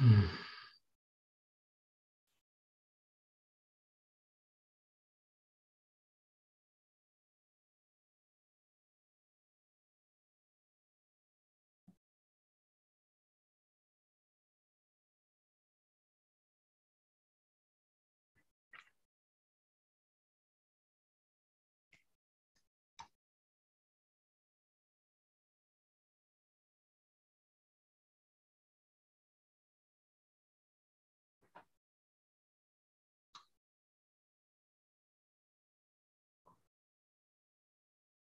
음.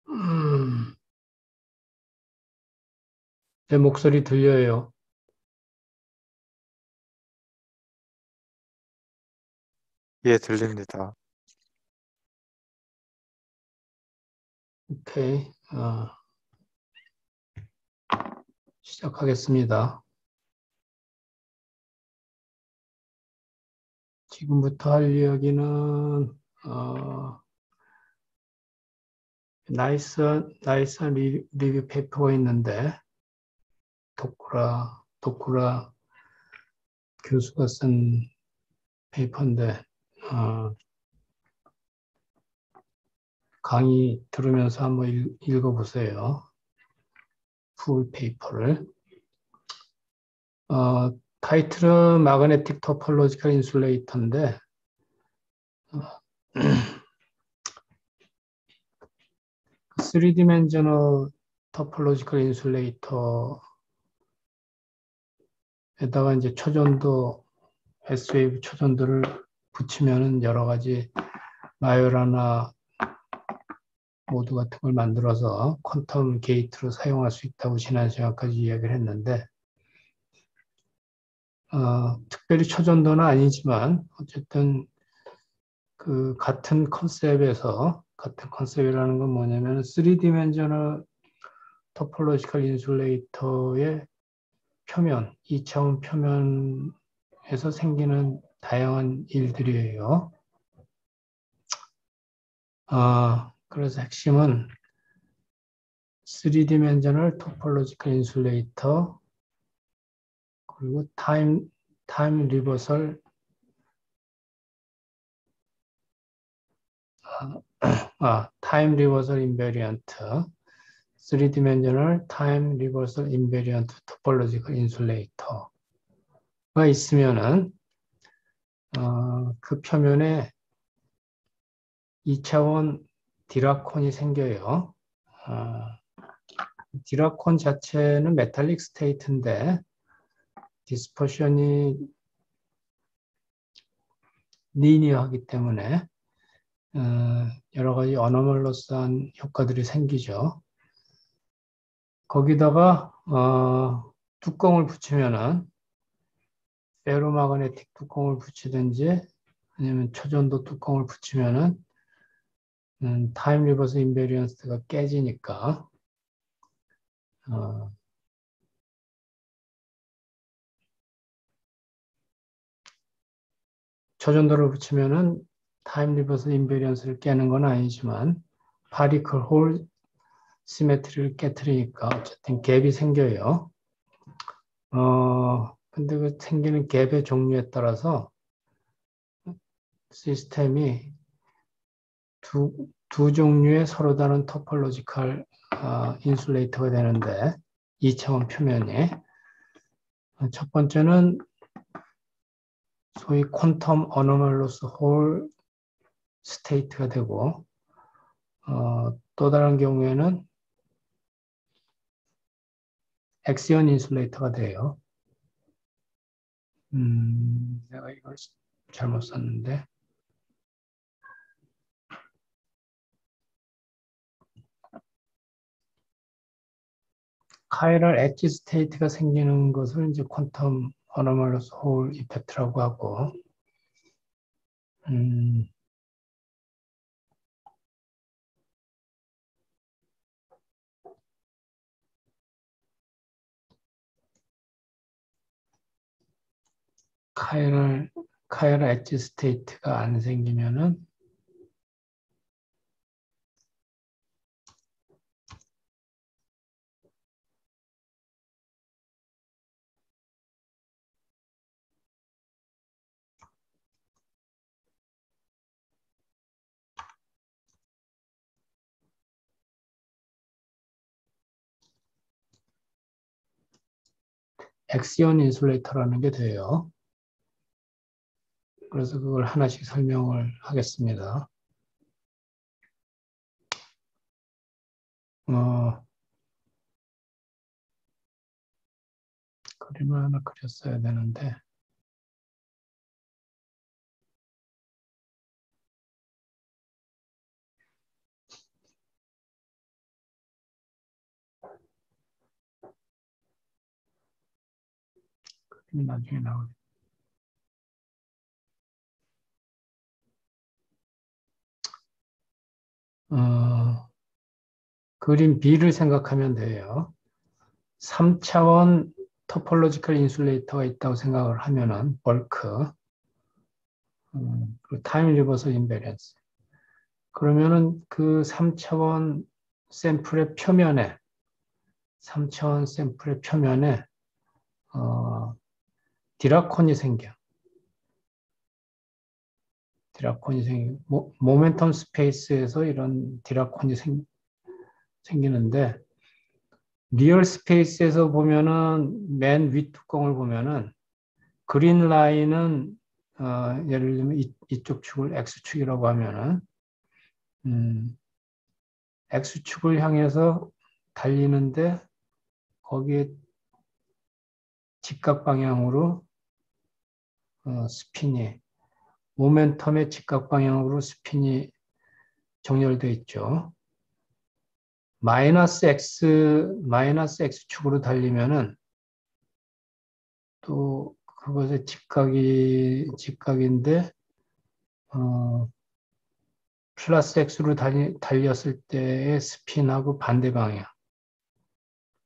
음. 내 목소리 들려요. 예, 들립니다. 오케이. 시작하겠습니다. 지금부터 할 이야기는, 나이스한 리뷰 페이퍼가 있는데, 도쿠라 교수가 쓴 페이퍼인데, 어, 강의 들으면서 한번 읽어보세요. 풀 페이퍼를. 타이틀은 마그네틱 토폴로지컬 인슐레이터인데, 3디멘저널 토폴로지컬 인슐레이터에다가 이제 초전도, S웨이브 초전도를 붙이면은 여러 가지 마요라나 모드 같은 걸 만들어서 퀀텀 게이트로 사용할 수 있다고 지난 시간까지 이야기를 했는데, 특별히 초전도는 아니지만, 어쨌든 같은 컨셉이라는 건 뭐냐면 3디멘저널 토폴로지컬 인슐레이터의 표면, 2차원 표면에서 생기는 다양한 일들이에요. 그래서 핵심은 3디멘저널 토폴로지컬 인슐레이터, 그리고 타임 리버설, 타임 리버설 인베리언트, 3디멘저널 타임 리버설 인베리언트 토폴로지컬 인슐레이터가 있으면은, 그 표면에 2차원 디라콘이 생겨요. 디라콘 자체는 메탈릭 스테이트인데 디스퍼션이 리니어하기 때문에 여러 가지 어너멀러스한 효과들이 생기죠. 거기다가 뚜껑을 붙이면은 페로마그네틱 뚜껑을 붙이든지 아니면 초전도 뚜껑을 붙이면은 타임 리버스 인베리언스가 깨지니까 어, 초전도를 붙이면은 타임 리버스 인베리언스를 깨는 건 아니지만 파리클 홀 시메트리를 깨트리니까 어쨌든 갭이 생겨요. 근데 그 생기는 갭의 종류에 따라서 시스템이 두 종류의 서로 다른 토폴로지컬 인슐레이터가 되는데 2차원 표면에 첫 번째는 소위 퀀텀 어노멀로스 홀 스테이트가 되고 또 다른 경우에는 엑시언 인슐레이터가 돼요. 내가 이걸 잘못 썼는데 카이럴 엣지 스테이트가 생기는 것을 이제 퀀텀 어노멀러스 홀 이펙트라고 하고, 음, 카이럴 엣지 스테이트가 안 생기면은 엑시온 인슐레이터라는 게 돼요. 그래서 그걸 하나씩 설명을 하겠습니다. 그림을 하나 그렸어야 되는데, 그림이 나중에 나오네. 그림 B를 생각하면 돼요. 3차원 토폴로지컬 인슐레이터가 있다고 생각을 하면은 벌크, 그리고 타임 리버설 인베리언스. 그러면은 그 3차원 샘플의 표면에, 3차원 샘플의 표면에 디라콘이 생겨. 디라콘이 모멘텀 스페이스에서 이런 디라콘이 생기는데, 리얼 스페이스에서 보면은 맨 윗뚜껑을 보면은 그린 라인은 예를 들면 이쪽 축을 X축이라고 하면은 X축을 향해서 달리는데 거기에 직각 방향으로 스핀이 모멘텀의 직각 방향으로 스핀이 정렬되어 있죠. 마이너스 X축으로 달리면은 또 그것의 직각인데 플러스 X로 달렸을 때의 스핀하고 반대 방향.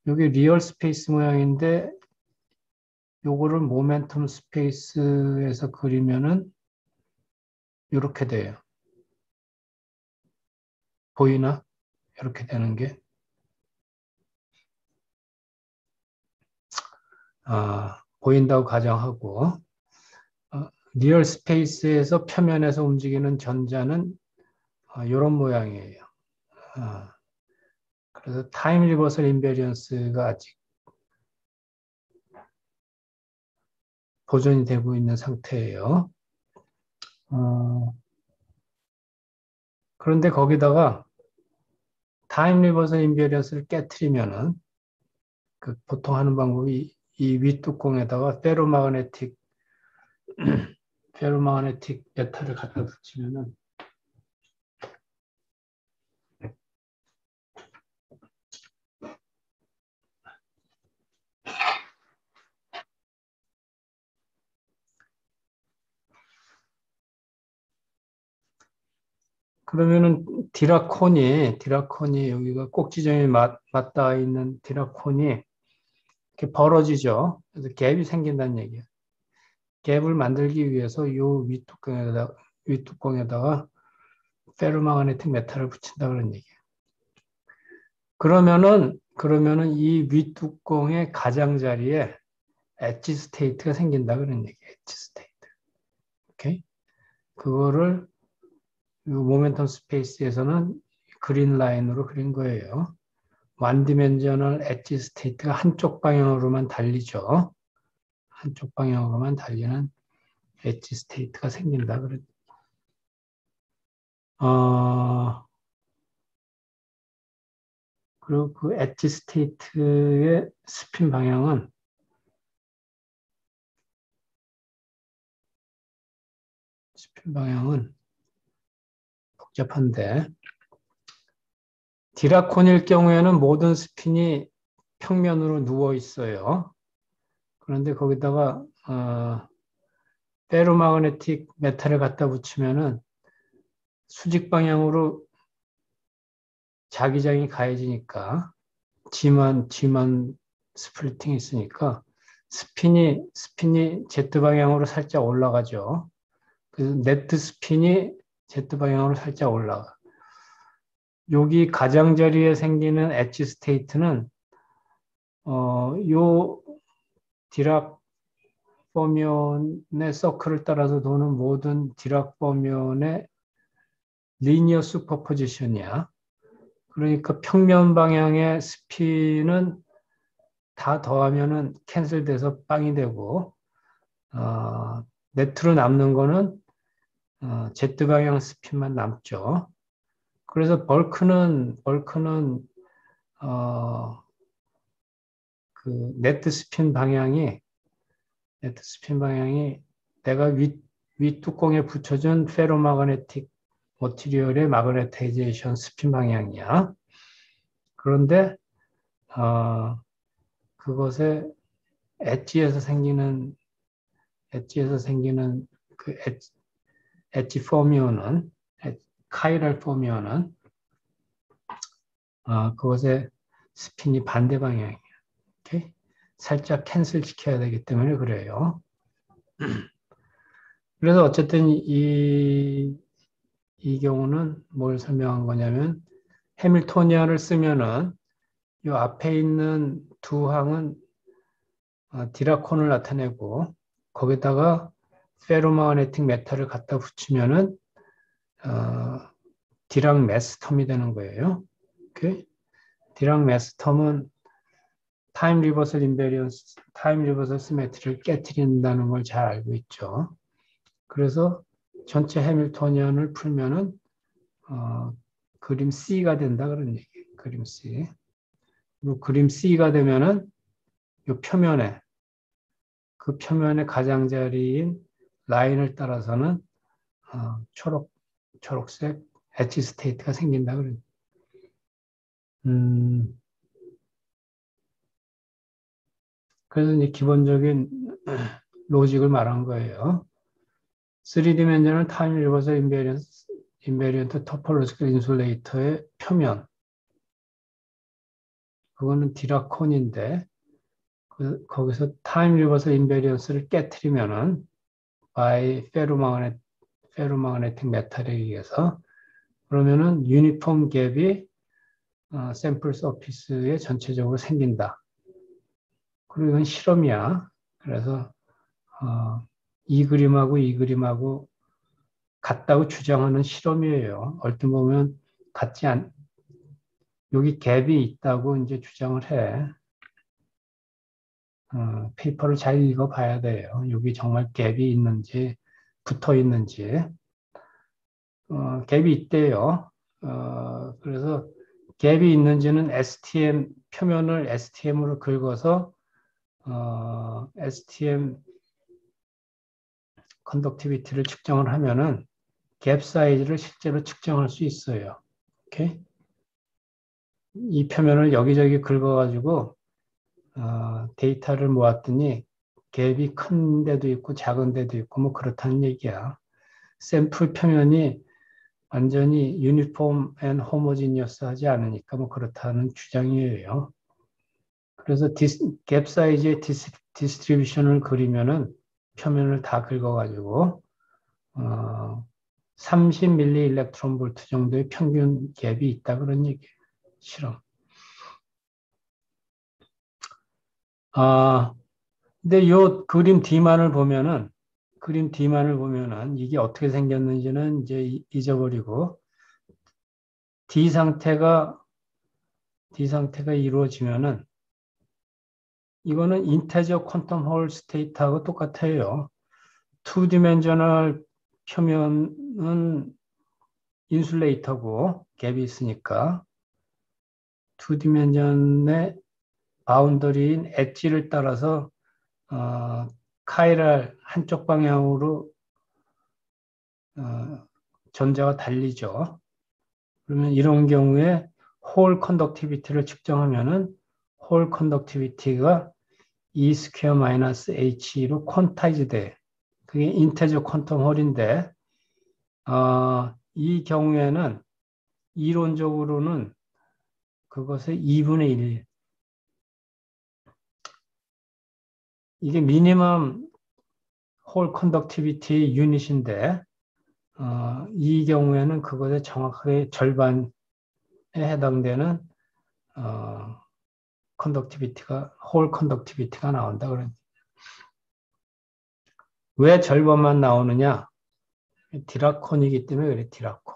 여기 리얼 스페이스 모양인데 요거를 모멘텀 스페이스에서 그리면은 이렇게 돼요. 보이나? 이렇게 되는 게. 보인다고 가정하고 리얼 스페이스에서 표면에서 움직이는 전자는 이런 모양이에요. 그래서 타임 리버설 인베리언스가 아직 보존이 되고 있는 상태예요. 그런데 거기다가 타임 리버설 인베리언스를 깨트리면은 보통 하는 방법이 이 윗뚜껑에다가 페로마그네틱 메탈을 갖다 붙이면은 그러면은 디라콘이 여기가 꼭지점이 맞닿아 있는 디라콘이 이렇게 벌어지죠. 그래서 갭이 생긴다는 얘기예요. 갭을 만들기 위해서 이 윗뚜껑에다가 페로마그네틱 메탈을 붙인다 그런 얘기예요. 그러면은 이 윗뚜껑의 가장자리에 엣지 스테이트가 생긴다 그런 얘기예요. 엣지 스테이트. 오케이? 그거를 모멘텀 스페이스에서는 그린 라인으로 그린 거예요. 완디멘저널 엣지 스테이트가 한쪽 방향으로만 달리죠. 한쪽 방향으로만 달리는 엣지 스테이트가 생긴다. 그리고 그 엣지 스테이트의 스핀 방향은 복잡한데 디라콘일 경우에는 모든 스핀이 평면으로 누워 있어요. 그런데 거기다가 페로마그네틱 메탈을 갖다 붙이면은 수직 방향으로 자기장이 가해지니까 G만 스플리팅이 있으니까 스핀이 Z 방향으로 살짝 올라가죠. 그래서 네트 스핀이 Z 방향으로 살짝 올라가. 여기 가장자리에 생기는 엣지 스테이트는 요 디락 포면의 서클을 따라서 도는 모든 디락 포면의 리니어 슈퍼포지션이야. 그러니까 평면 방향의 스핀은 다 더하면은 캔슬돼서 빵이 되고, 네트로 남는 거는 Z 방향 스핀만 남죠. 그래서 벌크는 그 네트 스핀 방향이 내가 윗뚜껑에 붙여준 페로마그네틱 머티리얼의 마그네타이제이션 스핀 방향이야. 그런데 그것에 엣지에서 생기는 그 엣지 포미오는 카이럴 포미오는 그것의 스핀이 반대 방향이에요. 오케이? 살짝 캔슬 시켜야 되기 때문에 그래요. 그래서 어쨌든 이 경우는 뭘 설명한 거냐면 해밀토니안을 쓰면은 이 앞에 있는 두 항은 디라콘을 나타내고 거기다가 페로마그네틱 메탈을 갖다 붙이면은 디락 메스텀이 되는 거예요. 오케이? 디락 메스텀은 타임 리버설 인베리언스, 타임 리버설 시메트리를 깨트린다는 걸 잘 알고 있죠. 그래서 전체 해밀토니안을 풀면은 그림 C가 된다 그런 얘기예요. 그림 C. 그리고 그림 C가 되면은 이 표면에 그 표면의 가장자리인 라인을 따라서는 초록색 엣지 스테이트가 생긴다 그래요. 그래서 이제 기본적인 로직을 말한 거예요. 3디멘전al 타임 리버설 인베리언트 토폴로지컬 인슐레이터의 표면. 그거는 디라콘인데 거기서 타임 리버설 인베리언스를 깨트리면은 by 페로마그네틱 메탈에 의해서 그러면은 유니폼 갭이 샘플 서피스에 전체적으로 생긴다. 그리고 이건 실험이야. 그래서 이 그림하고 같다고 주장하는 실험이에요. 얼핏 보면 여기 갭이 있다고 이제 주장을 해. 페이퍼를 잘 읽어봐야 돼요. 여기 정말 갭이 있는지 붙어 있는지. 갭이 있대요. 그래서 갭이 있는지는 표면을 STM으로 긁어서 STM 컨덕티비티를 측정을 하면은 갭 사이즈를 실제로 측정할 수 있어요. 오케이? 이 표면을 여기저기 긁어가지고 데이터를 모았더니 갭이 큰 데도 있고 작은 데도 있고 뭐 그렇다는 얘기야. 샘플 표면이 완전히 유니폼 앤 호모지니어스 하지 않으니까 뭐 그렇다는 주장이에요. 그래서 갭 사이즈의 디스트리뷰션을 그리면은 표면을 다 긁어가지고 30밀리 일렉트론 볼트 정도의 평균 갭이 있다 그런 얘기예요. 실험. 근데 요 그림 D만을 보면은 이게 어떻게 생겼는지는 이제 잊어버리고 D 상태가 이루어지면은 이거는 인테저 퀀텀 홀 스테이트하고 똑같아요. 2디멘셔널 표면은 인슐레이터고 갭이 있으니까 2디멘션의 바운더리인 엣지를 따라서 카이랄 한쪽 방향으로 전자가 달리죠. 그러면 이런 경우에 홀 컨덕티비티를 측정하면은 홀 컨덕티비티가 E 스퀘어 마이너스 H로 퀀타이즈 돼. 그게 인테저 퀀텀 홀인데 이 경우에는 이론적으로는 그것의 2분의 1. 이게 미니멈 홀 컨덕티비티 유닛인데 이 경우에는 그것의 정확하게 절반에 해당되는 홀 컨덕티비티가 나온다 그러니. 왜 절반만 나오느냐? 디라콘이기 때문에 그래, 디라콘.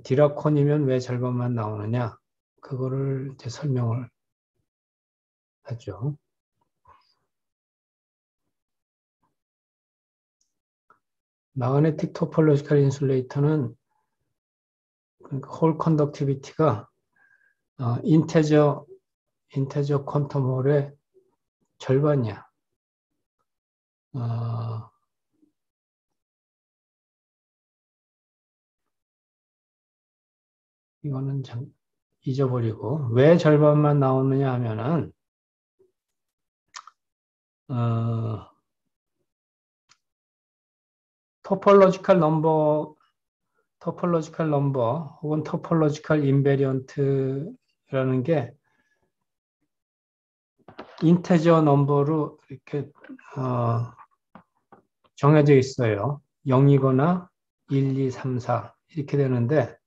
디라콘이면 왜 절반만 나오느냐? 그거를 이제 설명을 하죠. 마그네틱 토폴로지컬 인슐레이터는 홀 컨덕티비티가 인테저 퀀텀 홀의 절반이야. 이거는 참 잊어버리고 왜 절반만 나오느냐 하면은 토폴로지컬 넘버 혹은 토폴로지컬 인베리언트라는 게 인테저 넘버로 이렇게 정해져 있어요. 0이거나 1, 2, 3, 4 이렇게 되는데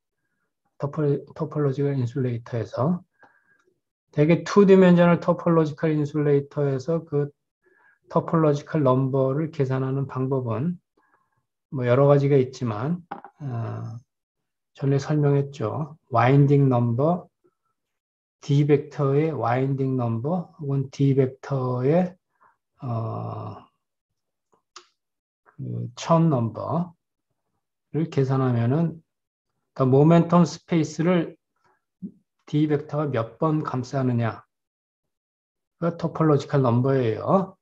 토폴로지컬 인슐레이터에서 되게 2디멘셔널 토폴로지컬 인슐레이터에서 그 토폴로지컬 넘버를 계산하는 방법은 뭐 여러 가지가 있지만 전에 설명했죠. 와인딩 넘버, D 벡터의 와인딩 넘버 혹은 D 벡터의 그 천 넘버를 계산하면은 그러니까 모멘텀 스페이스를 D 벡터가 몇 번 감싸느냐가 토폴로지컬 넘버예요.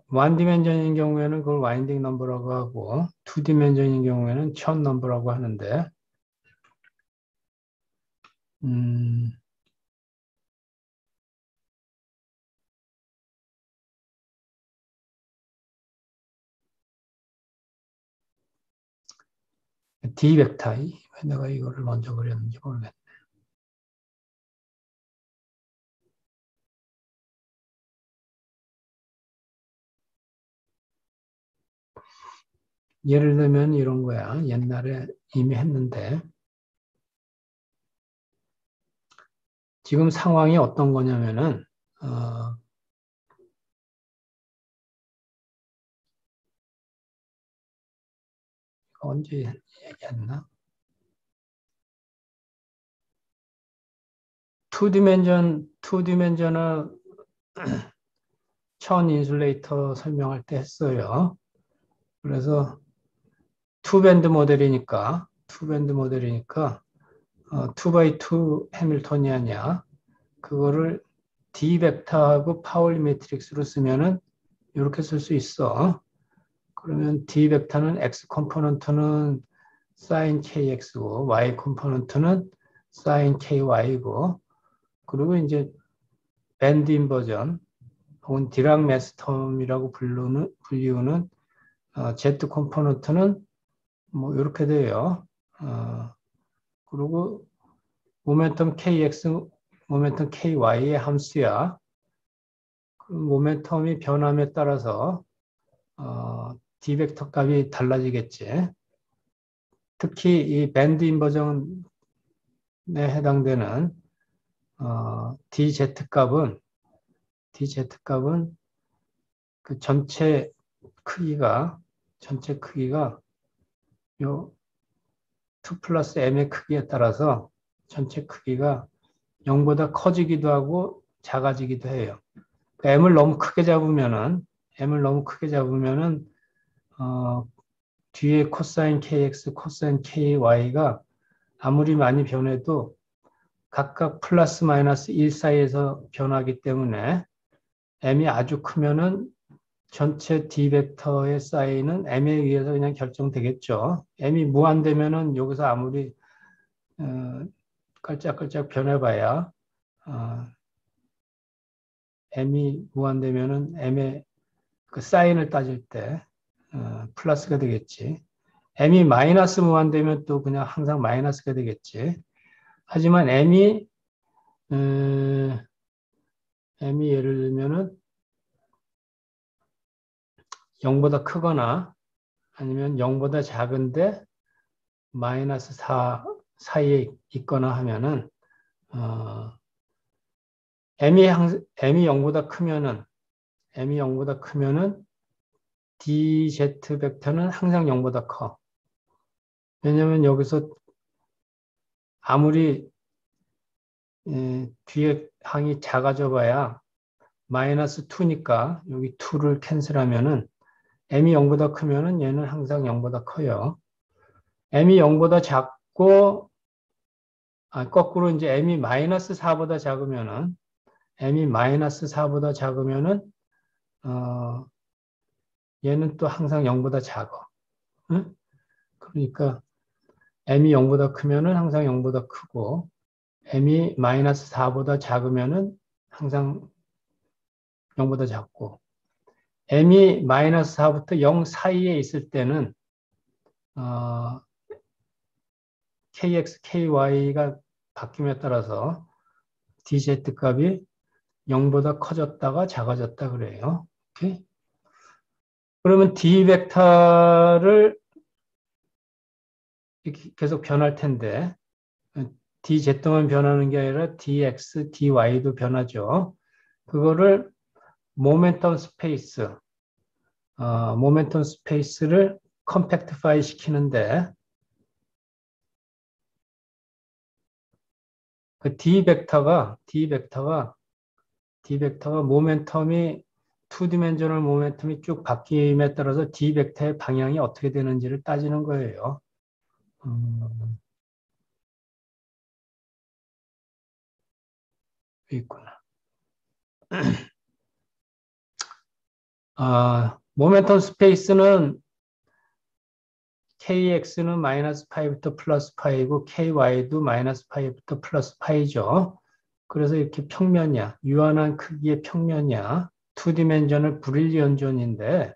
원 디멘전인 경우에는 그걸 와인딩 넘버라고 하고 투 디멘전인 경우에는 천 넘버라고 하는데 D 벡터 왜 내가 이거를 먼저 그렸는지 모르겠네. 예를 들면 이런 거야. 옛날에 이미 했는데 지금 상황이 어떤 거냐면은 언제 얘기했나? 투디멘전을 천 인슐레이터 설명할 때 했어요. 그래서 투밴드 모델이니까 2x2 해밀토니안이야. 그거를 D 벡터하고 파울리 매트릭스로 쓰면은 이렇게 쓸 수 있어. 그러면 D 벡터는 X 컴포넌트는 sin KX고 Y 컴포넌트는 sin KY고 그리고 이제 밴드 인버전 혹은 디락 메스텀이라고 불리우는 Z 컴포넌트는 뭐 이렇게 돼요. 그리고 모멘텀 KX, 모멘텀 KY의 함수야. 그 모멘텀이 변함에 따라서 D 벡터 값이 달라지겠지. 특히 이 밴드 인버전에 해당되는 DZ 값은 그 전체 크기가 요 2 플러스 m의 크기에 따라서 전체 크기가 0보다 커지기도 하고 작아지기도 해요. m을 너무 크게 잡으면은 뒤에 코사인 kx, 코사인 ky가 아무리 많이 변해도 각각 플러스 마이너스 1 사이에서 변하기 때문에 m이 아주 크면은 전체 D 벡터의 사이는 m에 의해서 그냥 결정되겠죠. m이 무한되면은 여기서 아무리 깔짝깔짝 변해봐야 m이 무한되면은 m의 그 사인을 따질 때 플러스가 되겠지. m이 마이너스 무한되면 또 그냥 항상 마이너스가 되겠지. 하지만 m이 예를 들면은 0보다 크거나 아니면 0보다 작은데 마이너스 4 사이에 있거나 하면은 m이 0보다 크면은 dz 벡터는 항상 0보다 커. 왜냐면 여기서 아무리 뒤에 항이 작아져 봐야 마이너스 2니까 여기 2를 캔슬하면은 m이 0보다 크면은 얘는 항상 0보다 커요. m이 0보다 작고 거꾸로 이제 m이 마이너스 4보다 작으면은 m이 마이너스 4보다 작으면은 얘는 또 항상 0보다 작아. 응? 그러니까 m이 0보다 크면은 항상 0보다 크고 m이 마이너스 4보다 작으면은 항상 0보다 작고 m이 마이너스 4부터 0 사이에 있을 때는 kx, ky가 바뀜에 따라서 dz 값이 0보다 커졌다가 작아졌다 그래요. 오케이? 그러면 d 벡터를 이렇게 계속 변할 텐데 dz만 변하는 게 아니라 dx, dy도 변하죠. 그거를 모멘텀 스페이스, 모멘텀 스페이스를 컴팩트파이 시키는데 그 d 벡터가 모멘텀이 2디멘저널 모멘텀이 쭉 바뀜에 따라서 d 벡터의 방향이 어떻게 되는지를 따지는 거예요. 있구나. 모멘텀 스페이스는 kx는 마이너스 파이부터 플러스 파이고 ky도 마이너스 파이부터 플러스 파이죠. 그래서 이렇게 평면이야. 유한한 크기의 평면이야. 2디멘전을 브릴리언 존인데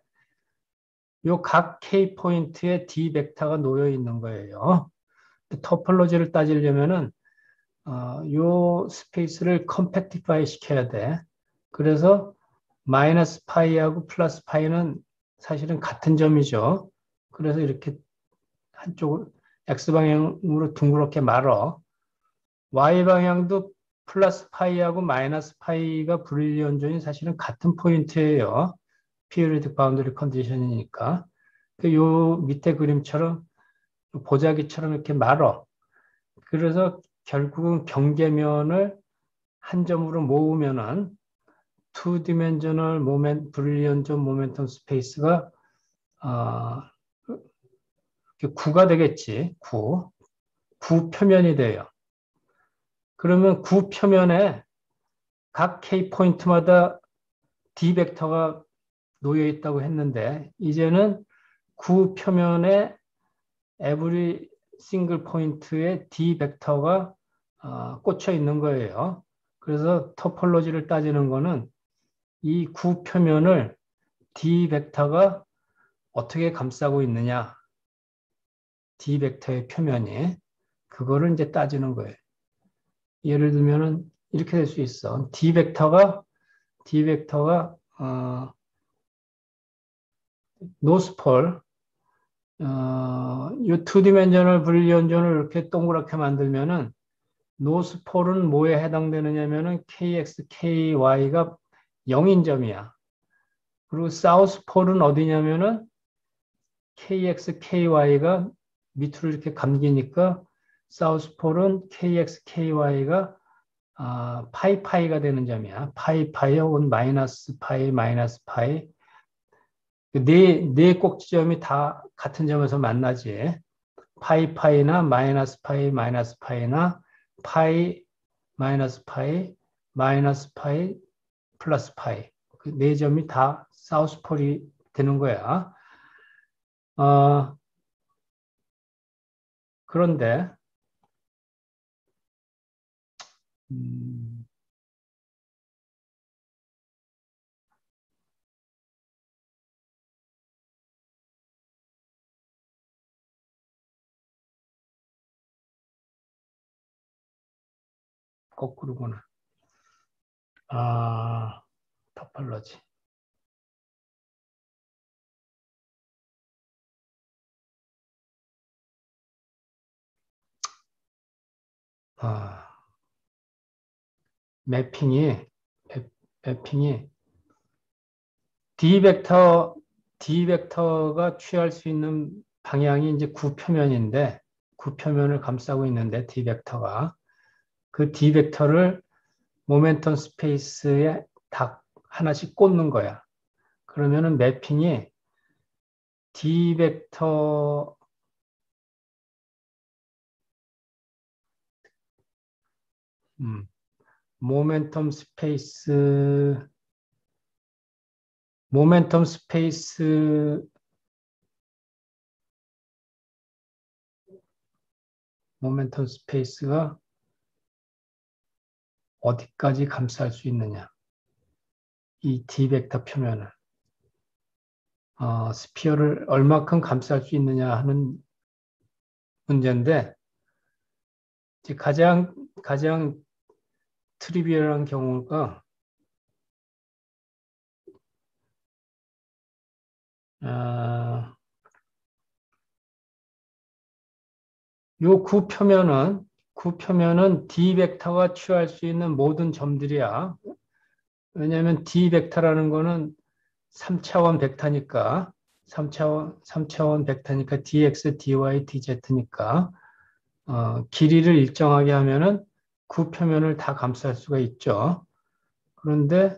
요 각 k 포인트에 d 벡터가 놓여 있는 거예요. 토폴로지를 따지려면은 요 스페이스를 컴팩티파이 시켜야 돼. 그래서 마이너스 파이하고 플러스 파이는 사실은 같은 점이죠. 그래서 이렇게 한쪽을 x방향으로 둥그렇게 말어. y방향도 플러스 파이하고 마이너스 파이가 브릴리언 존이 사실은 같은 포인트예요. 피리오디크 바운더리 컨디션이니까. 요 밑에 그림처럼 보자기처럼 이렇게 말어. 그래서 결국은 경계면을 한 점으로 모으면은 2디멘저널 모멘 브릴리언 존 모멘텀 스페이스가 9가 되겠지. 9. 9 표면이 돼요. 그러면 9 표면에 각 K 포인트마다 D 벡터가 놓여 있다고 했는데 이제는 9 표면에 every single 포인트에 D 벡터가 꽂혀 있는 거예요. 그래서 토폴로지를 따지는 거는 이 9 표면을 D 벡터가 어떻게 감싸고 있느냐. D 벡터의 표면이 그거를 이제 따지는 거예요. 예를 들면은 이렇게 될 수 있어. D 벡터가 노스폴 이 2디멘저널 브릴리언존을 이렇게 동그랗게 만들면은 노스폴은 뭐에 해당되느냐면은 kx, ky가 0인 점이야. 그리고 사우스폴은 어디냐면은 kx, ky가 밑으로 이렇게 감기니까 사우스폴은 kx, ky가 파이가 되는 점이야. 파이 혹은 마이너스 파이, 마이너스 파이. 네 꼭지점이 다 같은 점에서 만나지. 파이나 마이너스 파이, 마이너스 파이나 파이, 마이너스 파이, 마이너스 파이, 플러스 파이. 그 네 점이 다 사우스폴이 되는 거야. 그런데 음, 거꾸로구나. 토폴로지. 매핑이 D 벡터가 취할 수 있는 방향이 이제 구표면인데 구표면을 감싸고 있는데 D 벡터가 그 D 벡터를 모멘텀 스페이스에 다 하나씩 꽂는 거야. 그러면은 매핑이 D 벡터 모멘텀 스페이스 모멘텀 스페이스 모멘텀 스페이스가 어디까지 감쌀 수 있느냐. 이 D 벡터 표면을 스피어를 얼마큼 감쌀 수 있느냐 하는 문제인데 이제 가장 트리비얼한 경우가 요 구표면은 D 벡터가 취할 수 있는 모든 점들이야. 왜냐하면 D 벡터라는 거는 3차원 벡터니까 3차원 벡터니까 dx, dy, dz니까 길이를 일정하게 하면은 구표면을 다 감쌀 수가 있죠. 그런데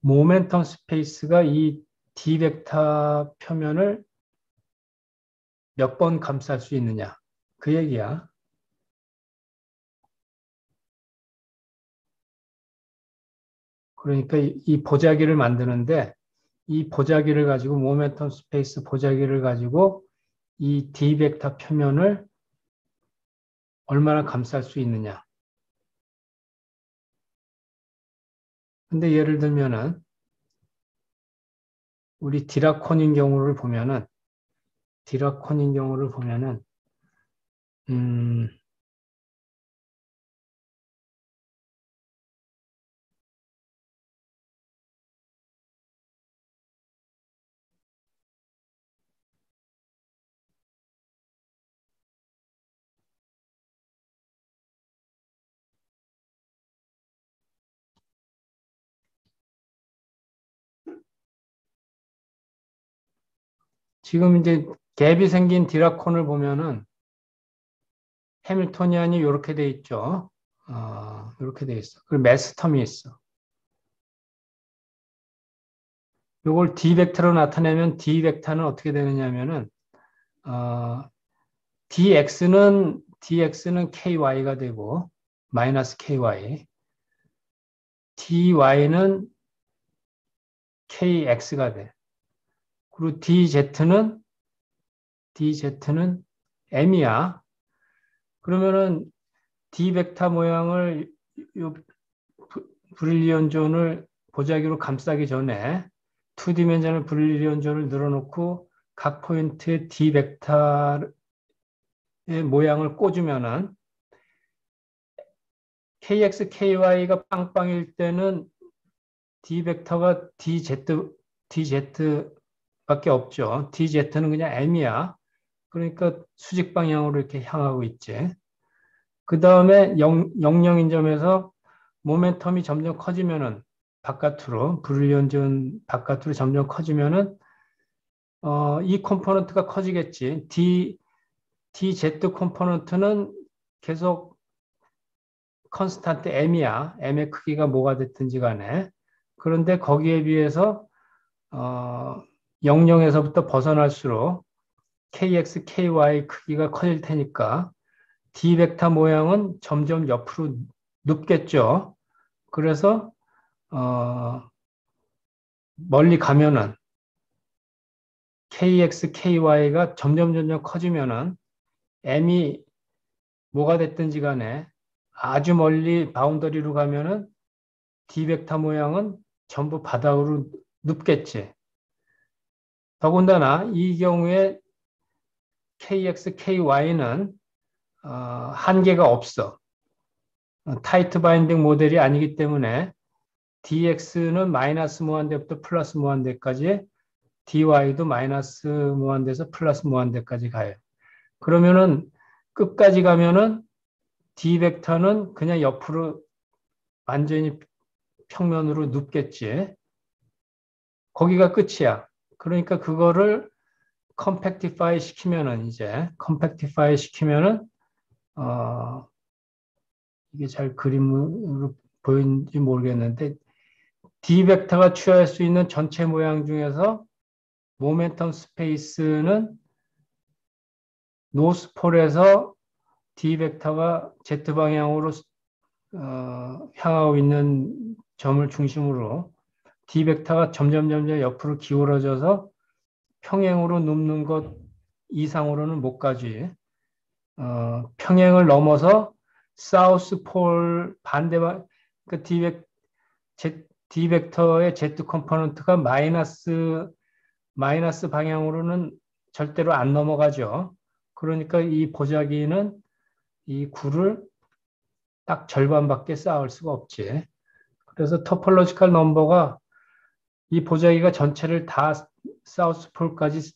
모멘텀 스페이스가 이 D 벡터 표면을 몇 번 감쌀 수 있느냐. 그 얘기야. 그러니까 이 보자기를 만드는데 이 보자기를 가지고 모멘텀 스페이스 보자기를 가지고 이 D 벡터 표면을 얼마나 감쌀 수 있느냐. 근데 예를 들면은 우리 디라콘인 경우를 보면은 음, 지금 이제 갭이 생긴 디라콘을 보면은 해밀토니안이 이렇게 돼 있죠. 이렇게 돼 있어. 그리고 매스텀이 있어. 이걸 D 벡터로 나타내면 D 벡터는 어떻게 되느냐면은 dx는 ky가 되고 마이너스 ky, dy는 kx가 돼. 그리고 dz는 m이야. 그러면은 D 벡터 모양을 요 브릴리언 존을 보자기로 감싸기 전에 2디멘전을 브릴리언 존을 늘어놓고 각 포인트에 D 벡터의 모양을 꽂으면은 KX, KY가 빵빵일 때는 D 벡터가 DZ밖에 없죠. DZ는 그냥 M이야. 그러니까 수직 방향으로 이렇게 향하고 있지. 그 다음에 00인 점에서 모멘텀이 점점 커지면은 브릴리언 존 바깥으로 점점 커지면은 이 컴포넌트가 커지겠지. DZ 컴포넌트는 계속 컨스탄트 M이야. M의 크기가 뭐가 됐든지 간에. 그런데 거기에 비해서 00에서부터 벗어날수록 KX, KY 크기가 커질 테니까 D 벡터 모양은 점점 옆으로 눕겠죠. 그래서 멀리 가면은 KX, KY가 점점 커지면은 M이 뭐가 됐든지 간에 아주 멀리 바운더리로 가면은 D 벡터 모양은 전부 바닥으로 눕겠지. 더군다나 이 경우에 KX, KY는 한계가 없어. 타이트 바인딩 모델이 아니기 때문에 dx는 마이너스 무한대부터 플러스 무한대까지, dy도 마이너스 무한대에서 플러스 무한대까지 가요. 그러면은 끝까지 가면은 d 벡터는 그냥 옆으로 완전히 평면으로 눕겠지. 거기가 끝이야. 그러니까 그거를 컴팩티파이 시키면은 컴팩티파이 시키면은 이게 잘 그림으로 보이는지 모르겠는데 D 벡터가 취할 수 있는 전체 모양 중에서 모멘텀 스페이스는 노스폴에서 D 벡터가 Z 방향으로 향하고 있는 점을 중심으로 D 벡터가 점점 옆으로 기울어져서 평행으로 눕는 것 이상으로는 못 가지. 평행을 넘어서 사우스 폴 반대방 그 D 벡터의 Z 컴포넌트가 마이너스 방향으로는 절대로 안 넘어가죠. 그러니까 이 보자기는 이 구를 딱 절반밖에 쌓을 수가 없지. 그래서 토폴로지컬 넘버가 이 보자기가 전체를 다 사우스 폴까지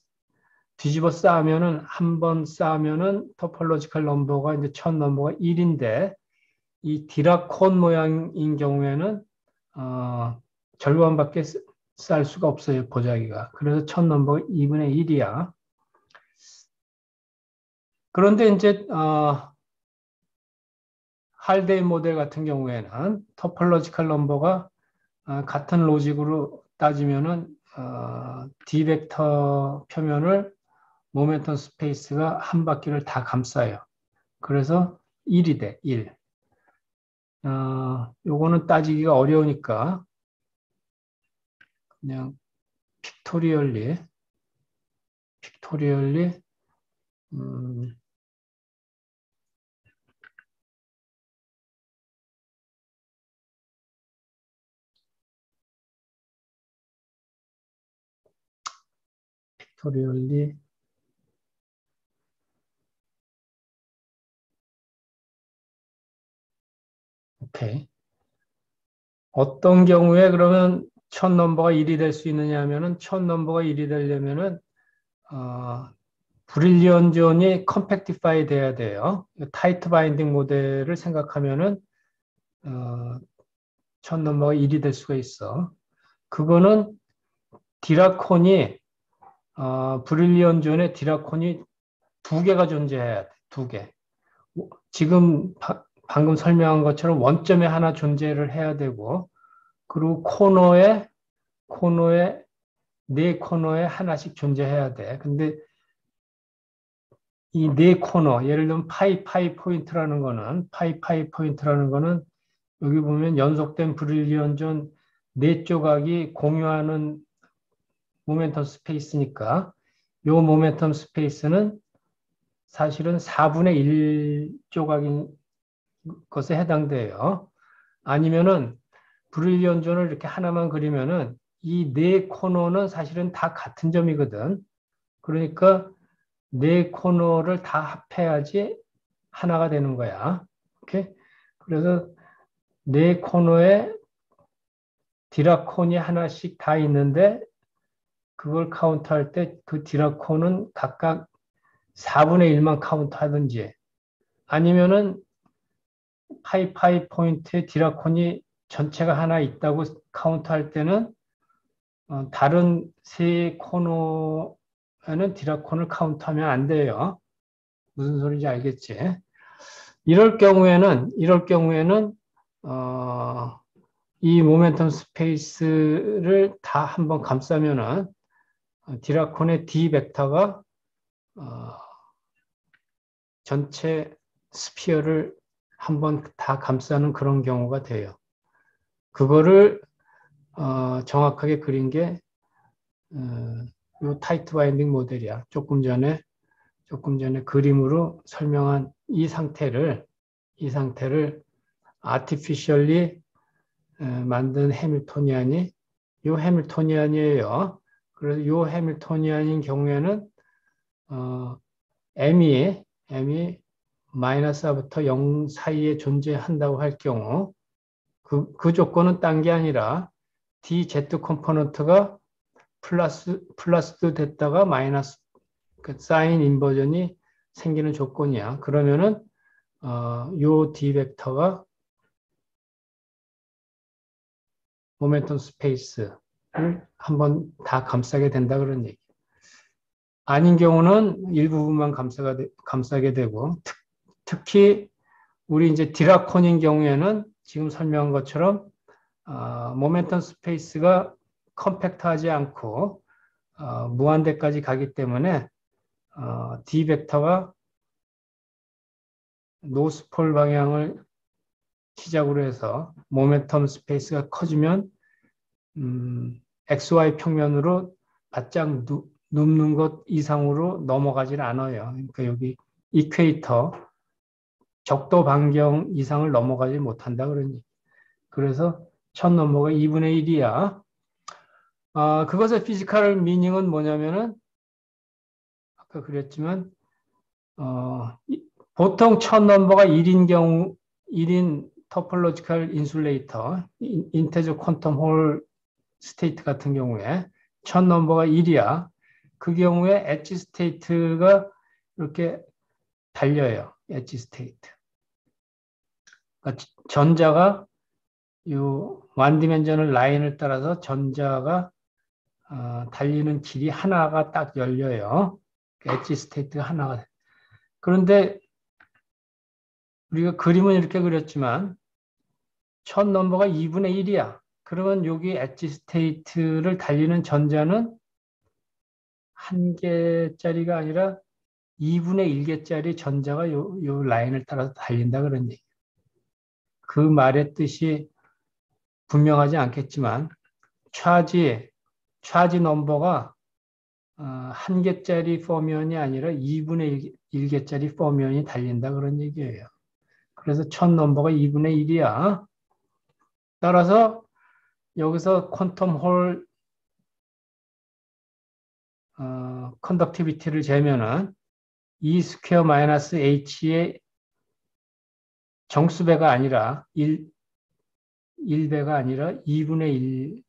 뒤집어 쌓으면은 한 번 쌓으면은 토폴로지컬 넘버가 이제 첫 넘버가 1인데 이 디라콘 모양인 경우에는 절반밖에 쌓을 수가 없어요, 보자기가. 그래서 첫 넘버가 2분의 1이야. 그런데 이제 할데이 모델 같은 경우에는 토폴로지컬 넘버가 같은 로직으로 따지면은 D 벡터 표면을 모멘텀 스페이스가 한 바퀴를 다 감싸요. 그래서 1이 돼, 1. 요거는 따지기가 어려우니까 그냥 픽토리얼리 음, 픽토리얼리 오케이. 어떤 경우에 그러면 첫 넘버가 1이 될 수 있느냐 하면은 첫 넘버가 1이 되려면은 브릴리언 존이 컴팩티파이 돼야 돼요. 타이트 바인딩 모델을 생각하면은 첫 넘버가 1이 될 수가 있어. 그거는 디라콘이 브릴리언 존에 디라콘이 두 개가 존재해야 돼. 두 개. 지금 방금 설명한 것처럼 원점에 하나 존재를 해야 되고 그리고 코너에 네 코너에 하나씩 존재해야 돼. 근데 이 네 코너, 예를 들면 파이 포인트라는 거는 여기 보면 연속된 브릴리언 존 네 조각이 공유하는 모멘텀 스페이스니까 이 모멘텀 스페이스는 사실은 4분의 1 조각인 것에 해당돼요. 아니면은 브릴리언 존을 이렇게 하나만 그리면은 이 네 코너는 사실은 다 같은 점이거든. 그러니까 네 코너를 다 합해야지 하나가 되는 거야. 오케이? 그래서 네 코너에 디라콘이 하나씩 다 있는데 그걸 카운트할 때 그 디라콘은 각각 4분의 1만 카운트하든지 아니면은 파이 포인트에 디라콘이 전체가 하나 있다고 카운트할 때는 다른 세 코너에는 디라콘을 카운트하면 안 돼요. 무슨 소리인지 알겠지? 이럴 경우에는 이 모멘텀 스페이스를 다 한번 감싸면은 디라콘의 D 벡터가 전체 스피어를 한번 다 감싸는 그런 경우가 돼요. 그거를 정확하게 그린 게 이 타이트 바인딩 모델이야. 조금 전에 그림으로 설명한 이 상태를 아티피셜리 만든 해밀토니안이 요 해밀토니안이에요. 그래서 요 해밀토니안인 경우에는 m이 마이너스 부터 0 사이에 존재한다고 할 경우 그 조건은 딴 게 아니라 dz 컴포넌트가 플러스도 됐다가 마이너스 그 사인 인버전이 생기는 조건이야. 그러면은 요 d 벡터가 모멘텀 스페이스를 한번 다 감싸게 된다 그런 얘기. 아닌 경우는 일부분만 감싸게 되고, 특히 우리 이제 디라콘인 경우에는 지금 설명한 것처럼 모멘텀 스페이스가 컴팩트하지 않고 무한대까지 가기 때문에 D 벡터가 노스폴 방향을 시작으로 해서 모멘텀 스페이스가 커지면 XY 평면으로 바짝 눕는 것 이상으로 넘어가질 않아요. 그러니까 여기 이퀘이터 적도 반경 이상을 넘어가지 못한다 그러니. 그래서 첫 넘버가 2분의 1이야. 그것의 피지컬 미닝은 뭐냐면은 아까 그랬지만 보통 첫 넘버가 1인 경우 1인 토폴로지컬 인슐레이터 인테저 퀀텀 홀 스테이트 같은 경우에 첫 넘버가 1이야. 그 경우에 엣지 스테이트가 이렇게 달려요. 엣지 스테이트. 그러니까 전자가 이 완디멘전을 라인을 따라서 전자가 달리는 길이 하나가 딱 열려요. 엣지 스테이트가 하나가. 그런데 우리가 그림은 이렇게 그렸지만 첫 넘버가 2분의 1이야. 그러면 여기 엣지 스테이트를 달리는 전자는 한 개짜리가 아니라 2분의 1개짜리 전자가 요 라인을 따라서 달린다 그런 얘기. 그 말의 뜻이 분명하지 않겠지만 차지 넘버가 한 개짜리 포면이 아니라 2분의 1개짜리 포면이 달린다 그런 얘기예요. 그래서 첫 넘버가 2분의 1이야. 따라서 여기서 퀀텀 홀 컨덕티비티를 재면은 E 스퀘어 마이너스 H의 정수배가 아니라 1배가 아니라 2분의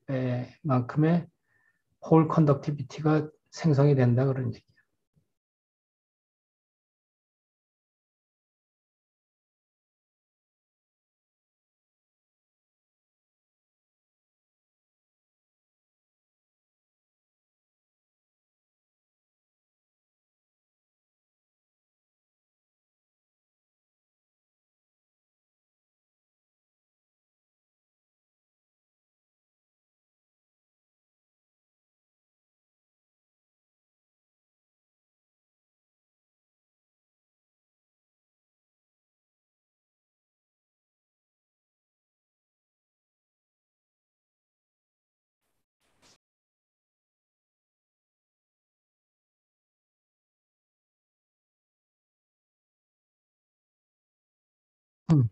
1배만큼의 홀 컨덕티비티가 생성이 된다 그런 얘기예요. 음,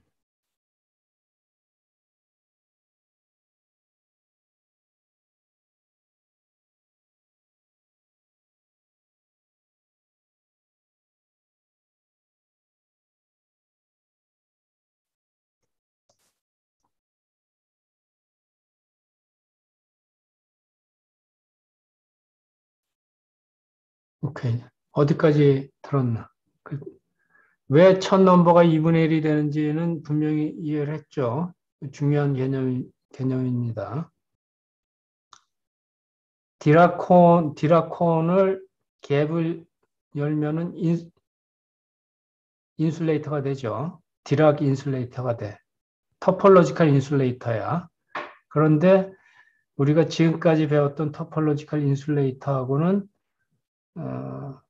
오케이. 어디까지 들었나? 왜 첫 넘버가 2분의 1이 되는지는 분명히 이해를 했죠. 중요한 개념입니다. 디라콘을 갭을 열면은 인슐레이터가 되죠. 디락 인슐레이터가 돼. 토폴로지컬 인슐레이터야. 그런데 우리가 지금까지 배웠던 토폴로지컬 인슐레이터하고는 어,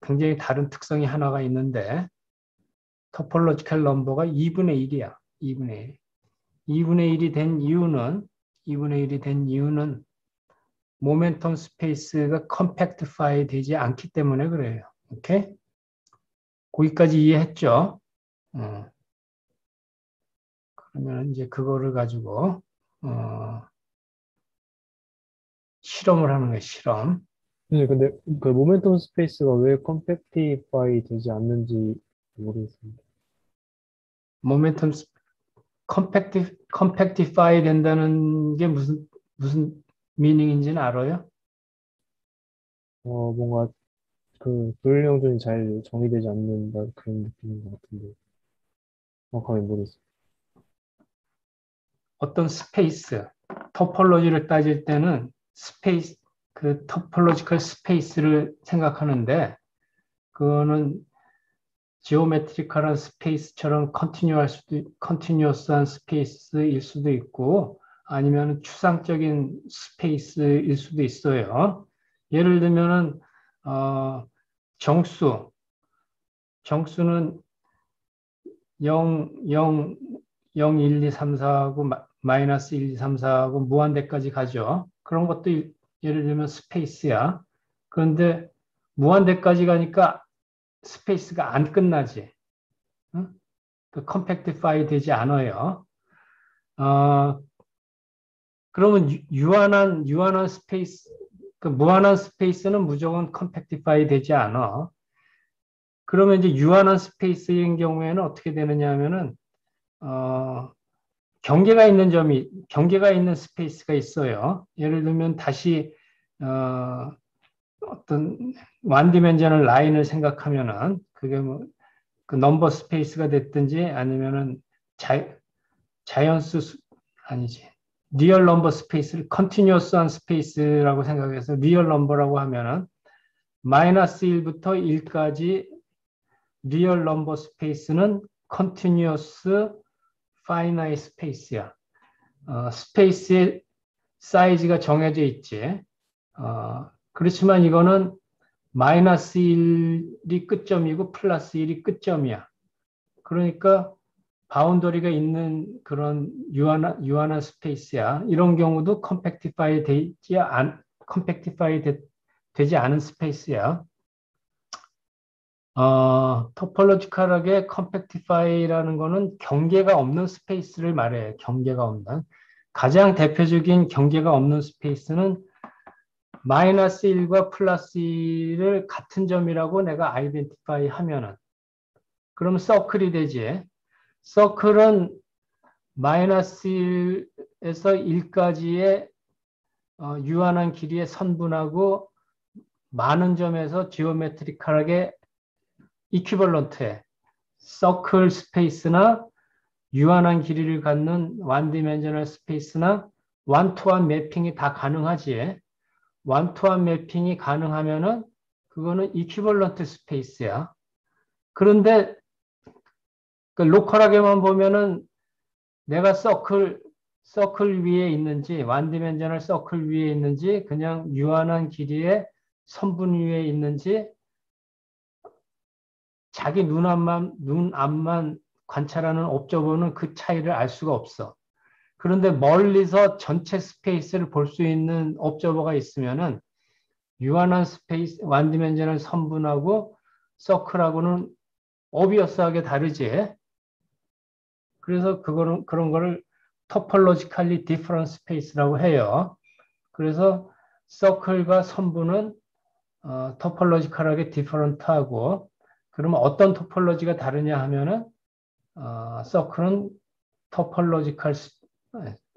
굉장히 다른 특성이 하나가 있는데 토폴로지컬 넘버가 2분의 1이야. 2분의 1. 2분의 1이 된 이유는 2분의 1이 된 이유는 모멘텀 스페이스가 컴팩트파이 되지 않기 때문에 그래요. 오케이? 거기까지 이해했죠? 어, 그러면 이제 그거를 가지고 실험을 하는 거예요. 실험. 네, 근데 그 모멘텀 스페이스가 왜 컴팩티파이 되지 않는지 모르겠습니다. 모멘텀 컴팩티파이 된다는 게 무슨 미닝인지는 알아요? 뭔가 그 불량전이 잘 정의되지 않는다 그런 느낌인 것 같은데 정확하게 모르겠어요. 어떤 스페이스, 토폴로지를 따질 때는 스페이스, 그 토폴로지컬 스페이스를 생각하는데 그거는 지오메트리컬한 스페이스처럼 컨티뉴어스한 스페이스일 수도 있고 아니면 추상적인 스페이스일 수도 있어요. 예를 들면은 정수는 0, 0, 0, 1, 2, 3, 4하고 마이너스 1, 2, 3, 4하고 무한대까지 가죠. 그런 것도 예를 들면 스페이스야. 그런데 무한대까지 가니까 스페이스가 안 끝나지. 응? 그 컴팩티파이 되지 않아요. 그러면 유한한 스페이스, 그 무한한 스페이스는 무조건 컴팩티파이 되지 않아. 그러면 이제 유한한 스페이스인 경우에는 어떻게 되느냐 하면은, 경계가 있는 스페이스가 있어요. 예를 들면 다시, 어떤 완디멘전al 라인을 생각하면은, 그게 뭐, 그 넘버 스페이스가 됐든지 아니면은 자연수, 아니지. 리얼 넘버 스페이스를 컨티뉴어스한 스페이스라고 생각해서 리얼 넘버라고 하면은, 마이너스 1부터 1까지 리얼 넘버 스페이스는 컨티뉴어스 파이나이 스페이스야. 스페이스의 사이즈가 정해져 있지. 그렇지만 이거는 마이너스 1이 끝점이고 플러스 1이 끝점이야. 그러니까 바운더리가 있는 그런 유한한 스페이스야. 이런 경우도 컴팩티파이 되지 않은 스페이스야. 토폴로지컬하게 컴팩티파이라는 거는 경계가 없는 스페이스를 말해. 경계가 없는. 가장 대표적인 경계가 없는 스페이스는 마이너스 1과 플러스 1을 같은 점이라고 내가 아이덴티파이 하면은 그러면 서클이 되지. 서클은 마이너스 1에서 1까지의 유한한 길이의 선분하고 많은 점에서 지오메트리컬하게 이퀴벌런트해. 서클 스페이스나 유한한 길이를 갖는 원디멘셔널 스페이스나 원투원 매핑이 다 가능하지. 원투원 매핑이 가능하면은 그거는 이퀴벌런트 스페이스야. 그런데 그 로컬하게만 보면은 내가 서클 위에 있는지 원디멘셔널 서클 위에 있는지 그냥 유한한 길이의 선분 위에 있는지 자기 눈앞만 관찰하는 옵저버는 그 차이를 알 수가 없어. 그런데 멀리서 전체 스페이스를 볼 수 있는 옵저버가 있으면은 유한한 스페이스, 원디멘셔널 선분하고 서클하고는 오비어스하게 다르지. 그래서 그런 거를 토폴로지컬리 디퍼런트 스페이스라고 해요. 그래서 서클과 선분은 토폴로지컬하게 디퍼런트하고 그러면 어떤 토폴로지가 다르냐 하면은 서클은 토폴로지컬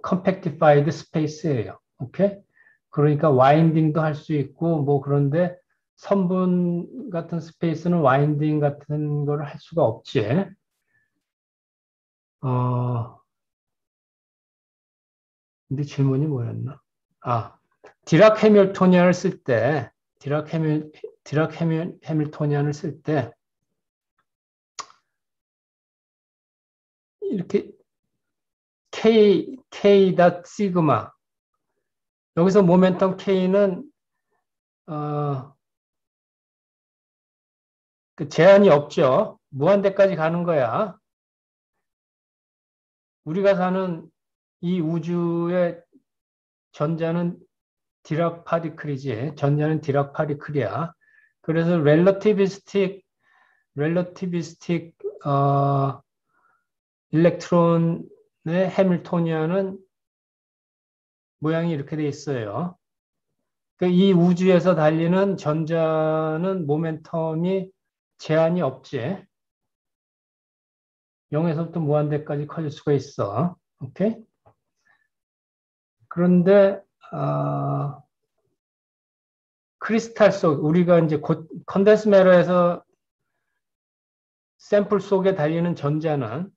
컴팩티파이드 스페이스예요. 오케이? 그러니까 와인딩도 할 수 있고 뭐 그런데 선분 같은 스페이스는 와인딩 같은 걸 할 수가 없지. 근데 질문이 뭐였나? 디락 해밀토니안을 쓸 때, 해밀토니안을 쓸 때, 이렇게 K 닷 시그마. 여기서 모멘텀 K는, 그 제한이 없죠. 무한대까지 가는 거야. 우리가 사는 이 우주의 전자는 디락 파티클이지. 전자는 디락 파티클이야. 그래서 relativistic 일렉트론의 해밀토니안은 모양이 이렇게 돼 있어요. 이 우주에서 달리는 전자는 모멘텀이 제한이 없지. 0에서부터 무한대까지 커질 수가 있어. 오케이? 그런데 크리스탈 속 우리가 이제 컨덴스 매러에서 샘플 속에 달리는 전자는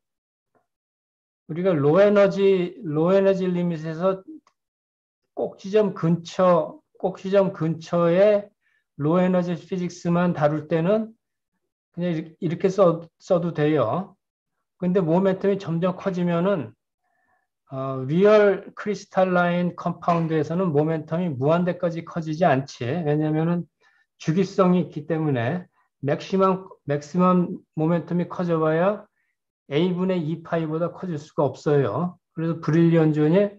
우리가 로에너지 리밋에서 꼭 지점 근처 꼭 지점 근처에 로우 에너지 피직스만 다룰 때는 그냥 이렇게 써도 돼요. 근데 모멘텀이 점점 커지면은 리얼 크리스탈라인 컴파운드에서는 모멘텀이 무한대까지 커지지 않지. 왜냐면은 주기성이 있기 때문에 맥시멈 모멘텀이 커져봐야 A분의 2파이보다 커질 수가 없어요. 그래서 브릴리언 존이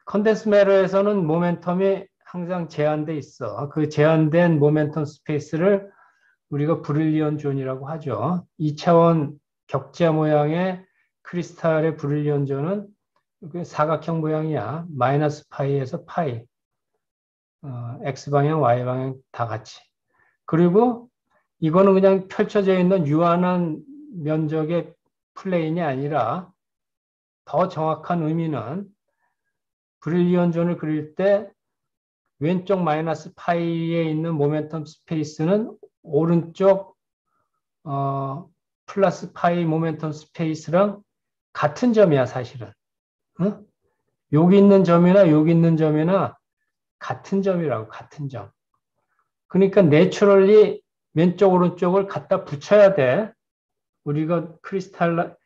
컨덴스 매러에서는 모멘텀이 항상 제한돼 있어. 그 제한된 모멘텀 스페이스를 우리가 브릴리언 존이라고 하죠. 2차원 격자 모양의 크리스탈의 브릴리언 존은 사각형 모양이야. 마이너스 파이에서 파이. X방향, Y방향 다 같이. 그리고 이거는 그냥 펼쳐져 있는 유한한 면적의 플레인이 아니라 더 정확한 의미는 브릴리언 존을 그릴 때 왼쪽 마이너스 파이에 있는 모멘텀 스페이스는 오른쪽 플러스 파이 모멘텀 스페이스랑 같은 점이야, 사실은. 응? 여기 있는 점이나 여기 있는 점이나 같은 점이라고, 같은 점. 그러니까 내추럴리 왼쪽 오른쪽을 갖다 붙여야 돼. 우리가 크리스탈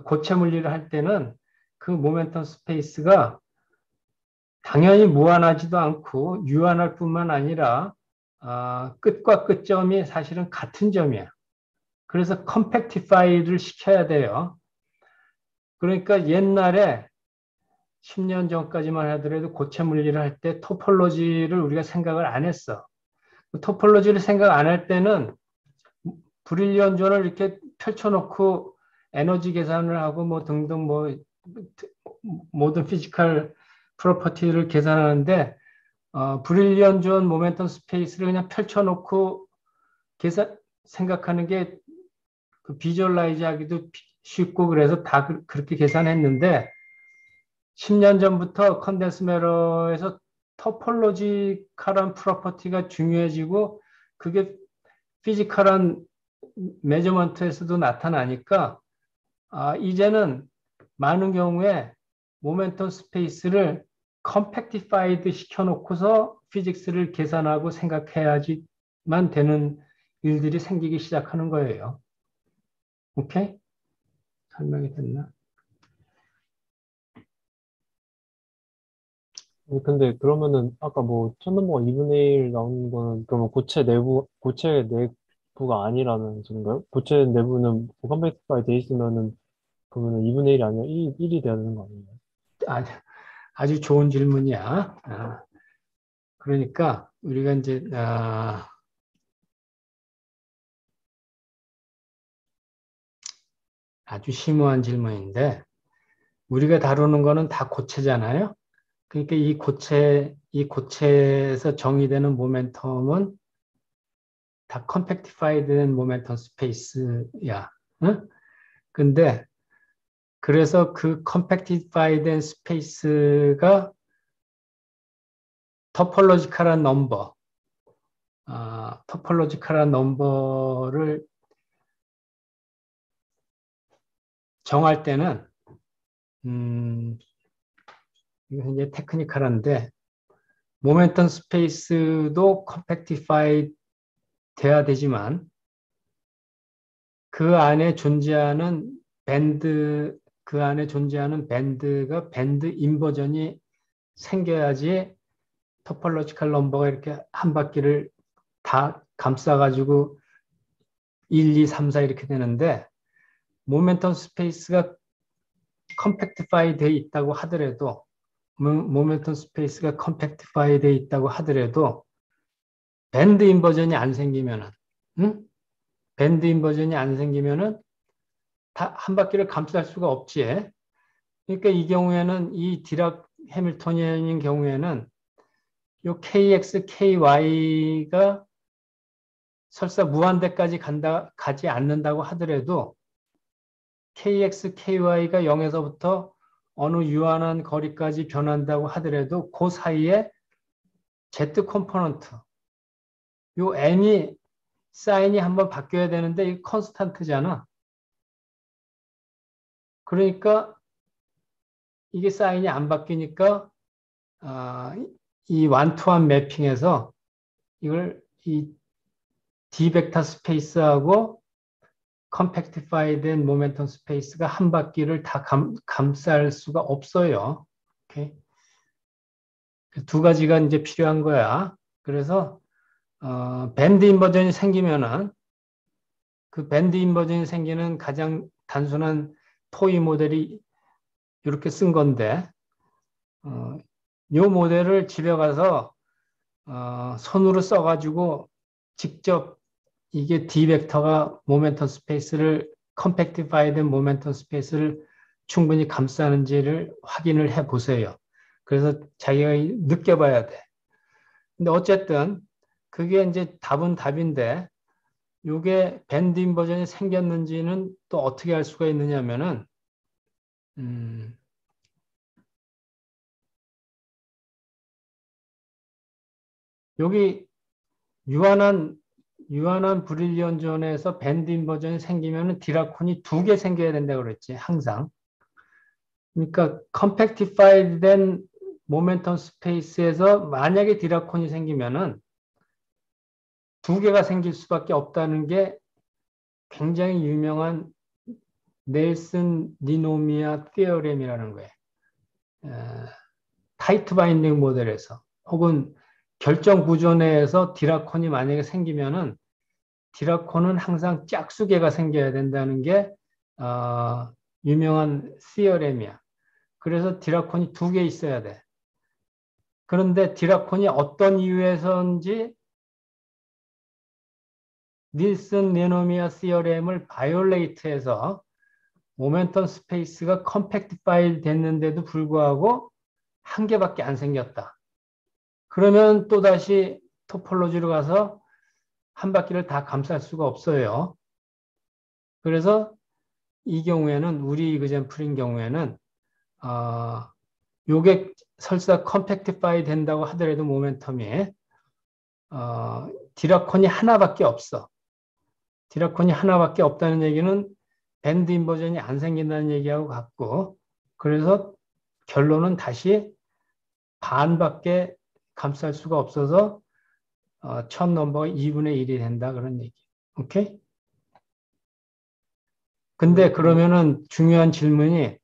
고체 물리를 할 때는 그 모멘텀 스페이스가 당연히 무한하지도 않고 유한할 뿐만 아니라 끝과 끝점이 사실은 같은 점이야. 그래서 컴팩티파이를 시켜야 돼요. 그러니까 옛날에 10년 전까지만 하더라도 고체 물리를 할 때 토폴로지를 우리가 생각을 안 했어. 토폴로지를 생각 안 할 때는 브릴리언 존을 이렇게 펼쳐놓고 에너지 계산을 하고 뭐 등등 뭐 모든 피지컬 프로퍼티를 계산하는데 브릴리언 존 모멘텀 스페이스를 그냥 펼쳐놓고 생각하는 게 그 비주얼라이즈 하기도 쉽고 그래서 다 그렇게 계산했는데 10년 전부터 컨덴스 매러에서 토폴로지컬한 프로퍼티가 중요해지고 그게 피지컬한 메저먼트에서도 나타나니까 이제는 많은 경우에 모멘텀 스페이스를 컴팩티파이드 시켜놓고서 피직스를 계산하고 생각해야지만 되는 일들이 생기기 시작하는 거예요. 오케이? 설명이 됐나? 근데 그러면은 아까 뭐 첫 넘버가 2분의 1 나오는 거는 그러면 고체 내부가 아니라는 소린가요? 고체 내부는 컴팩티파이 돼 있으면은 그러면은 2분의 1이 아니라 1이 돼야 되는 거 아닌가요? 아주 좋은 질문이야. 그러니까 우리가 이제 아주 심오한 질문인데 우리가 다루는 거는 다 고체잖아요. 그러니까 이 고체에서 정의되는 모멘텀은 다 컴팩티파이드 된 모멘텀 스페이스야. 응? 근데 그래서 그 컴팩티파이드 된 스페이스가 토폴로지컬한 넘버를 정할 때는 이거 이제 테크니컬한데 모멘텀 스페이스도 컴팩티파이 돼야 되지만 그 안에 존재하는 밴드가 밴드 인버전이 생겨야지 토폴로지컬 넘버가 이렇게 한 바퀴를 다 감싸가지고 1, 2, 3, 4 이렇게 되는데 모멘텀 스페이스가 컴팩티파이 돼 있다고 하더라도 모멘텀 스페이스가 컴팩티파이 돼 있다고 하더라도 밴드 인버전이 안 생기면은 밴드 인버전이 안 생기면은 다 한 바퀴를 감쌀 수가 없지. 그러니까 이 경우에는 이 디락 해밀토니언인 경우에는 요 KX, KY가 설사 무한대까지 가지 않는다고 하더라도 KX, KY가 0에서부터 어느 유한한 거리까지 변한다고 하더라도 그 사이에 Z 컴포넌트, 요 N이 사인이 한번 바뀌어야 되는데 이 컨스탄트잖아. 그러니까 이게 사인이 안 바뀌니까 이 완투원 매핑에서 이걸 이 D 벡터 스페이스하고 컴팩티파이 된 모멘텀 스페이스가 한 바퀴를 다 감쌀 수가 없어요. 오케이? 두 가지가 이제 필요한 거야. 그래서 밴드 인버전이 생기면은 그 밴드 인버전이 생기는 가장 단순한 토이 모델이 이렇게 쓴 건데 이 모델을 집에 가서 손으로 써가지고 직접 이게 D 벡터가 모멘텀 스페이스를 컴팩티파이 된 모멘텀 스페이스를 충분히 감싸는지를 확인을 해 보세요. 그래서 자기가 느껴봐야 돼. 근데 어쨌든 그게 이제 답은 답인데 이게 밴드 인버전이 생겼는지는 또 어떻게 알 수가 있느냐면은 여기 유한한 브릴리언 존에서 밴드 인버전이 생기면은 디라콘이 2개 생겨야 된다고 그랬지, 항상. 그러니까 컴팩티파이드 된 모멘텀 스페이스에서 만약에 디라콘이 생기면은 2개가 생길 수밖에 없다는 게 굉장히 유명한 넬슨 니노미아 티어렘이라는 거예요. 타이트 바인딩 모델에서 혹은 결정 구조 내에서 디라콘이 만약에 생기면은 디라콘은 항상 짝수개가 생겨야 된다는 게 유명한 시어렘이야. 그래서 디라콘이 2개 있어야 돼. 그런데 디라콘이 어떤 이유에서인지 닐슨 니노미아 시어렘을 바이올레이트해서 모멘텀 스페이스가 컴팩티파이 됐는데도 불구하고 1개밖에 안 생겼다. 그러면 또다시 토폴로지로 가서 한 바퀴를 다 감쌀 수가 없어요. 그래서 이 경우에는 우리 이그젠플인 경우에는 요게 설사 컴팩티파이 된다고 하더라도 모멘텀이 디라콘이 하나밖에 없어. 디라콘이 하나밖에 없다는 얘기는 밴드 인버전이 안 생긴다는 얘기하고 같고, 그래서 결론은 다시 반밖에 감쌀 수가 없어서 첫 넘버가 2분의 1이 된다, 그런 얘기. 오케이? 근데 그러면은 중요한 질문이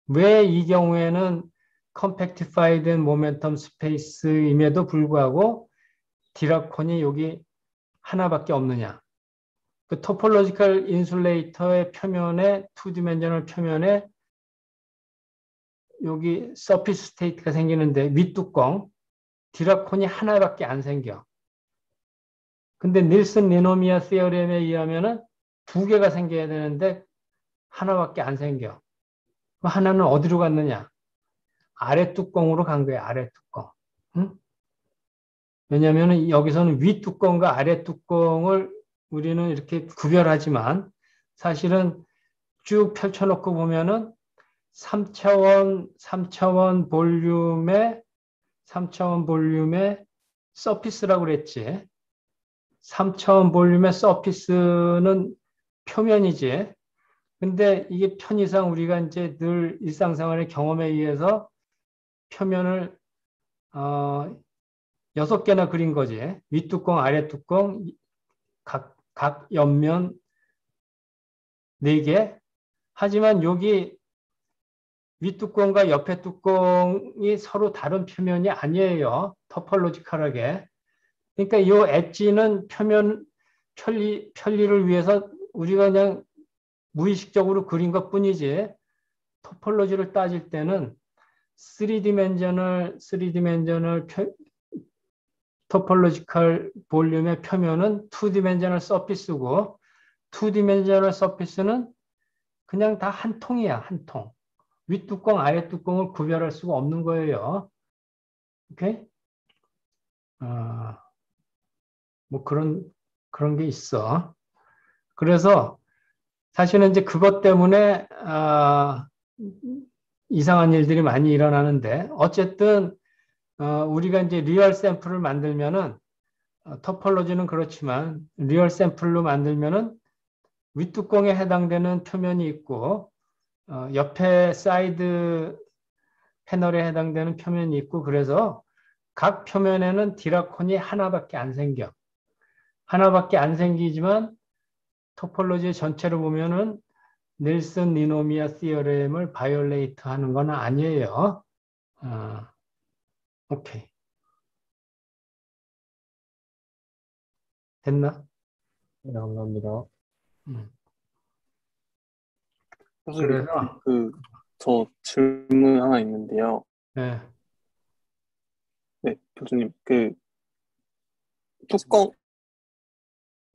왜 이 경우에는 컴팩티파이 된 모멘텀 스페이스임에도 불구하고 디라콘이 여기 하나밖에 없느냐? 그 토폴로지컬 인슐레이터의 표면에, 2디멘셔널 표면에 여기 서피스 스테이트가 생기는데 윗뚜껑, 디라콘이 하나밖에 안 생겨. 근데 닐슨 니노미아 시어렘에 의하면은 2개가 생겨야 되는데 하나밖에 안 생겨. 하나는 어디로 갔느냐? 아래 뚜껑으로 간 거야, 아래 뚜껑. 응? 왜냐하면 여기서는 윗뚜껑과 아래 뚜껑을 우리는 이렇게 구별하지만 사실은 쭉 펼쳐놓고 보면은 3차원 볼륨의 서피스라고 그랬지. 3차원 볼륨의 서피스는 표면이지. 근데 이게 편의상 우리가 이제 늘 일상생활의 경험에 의해서 표면을 6개나 그린 거지. 윗뚜껑, 아래뚜껑, 각 옆면 4개. 하지만 여기 윗뚜껑과 옆에 뚜껑이 서로 다른 표면이 아니에요. 토폴로지컬하게. 그러니까 이 엣지는 표면 편리를 위해서 우리가 그냥 무의식적으로 그린 것 뿐이지 토폴로지를 따질 때는 3디멘셔널 토폴로지컬 볼륨의 표면은 2디멘셔널 서피스고 2디멘셔널 서피스는 그냥 다 한 통이야, 한 통. 윗뚜껑, 아래뚜껑을 구별할 수가 없는 거예요. 오케이? 뭐 그런 게 있어. 그래서 사실은 이제 그것 때문에 이상한 일들이 많이 일어나는데 어쨌든 우리가 이제 리얼 샘플을 만들면은 토폴로지는 그렇지만 리얼 샘플로 만들면은 윗뚜껑에 해당되는 표면이 있고 옆에 사이드 패널에 해당되는 표면이 있고 그래서 각 표면에는 디라콘이 하나밖에 안 생겨. 하나밖에 안 생기지만 토폴로지 전체를 보면은 닐슨 리노미아 시어렘을 바이올레이트 하는 건 아니에요. 오케이. 됐나? 네, 감사합니다. 교수님, 그래서 저 질문 하나 있는데요. 네. 네, 교수님, 뚜껑,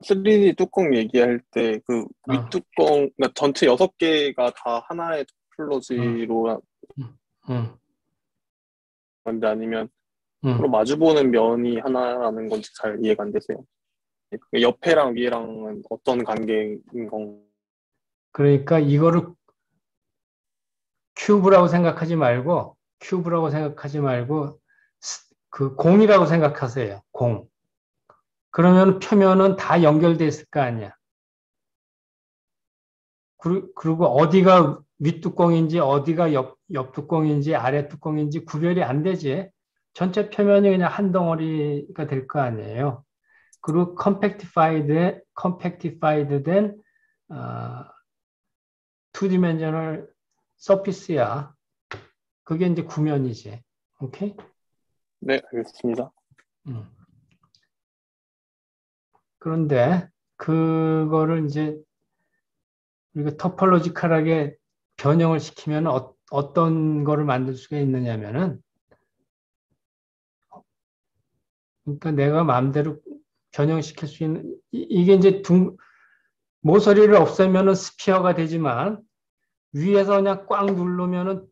3D 뚜껑 얘기할 때 윗뚜껑, 그러니까 전체 6개가 다 하나의 토폴로지로 응. 하는데 아니면 응. 서로 마주보는 면이 하나라는 건지 잘 이해가 안 되세요. 옆에랑 위에랑은 어떤 관계인 건가요? 그러니까 이거를 큐브라고 생각하지 말고 그 공이라고 생각하세요. 공. 그러면 표면은 다 연결돼 있을 거 아니야. 그리고 어디가 윗뚜껑인지 어디가 옆뚜껑인지 아랫뚜껑인지 구별이 안 되지. 전체 표면이 그냥 한 덩어리가 될 거 아니에요. 그리고 컴팩티파이드 된 투디멘셔널 서피스야. 그게 이제 구면이지. 오케이? 네, 알겠습니다. 그런데 그거를 이제 우리가 토폴로지컬하게 변형을 시키면 어떤 거를 만들 수가 있느냐면은, 그러니까 내가 마음대로 변형시킬 수 있는, 이게 이제 모서리를 없애면은 스피어가 되지만 위에서 그냥 꽉 누르면은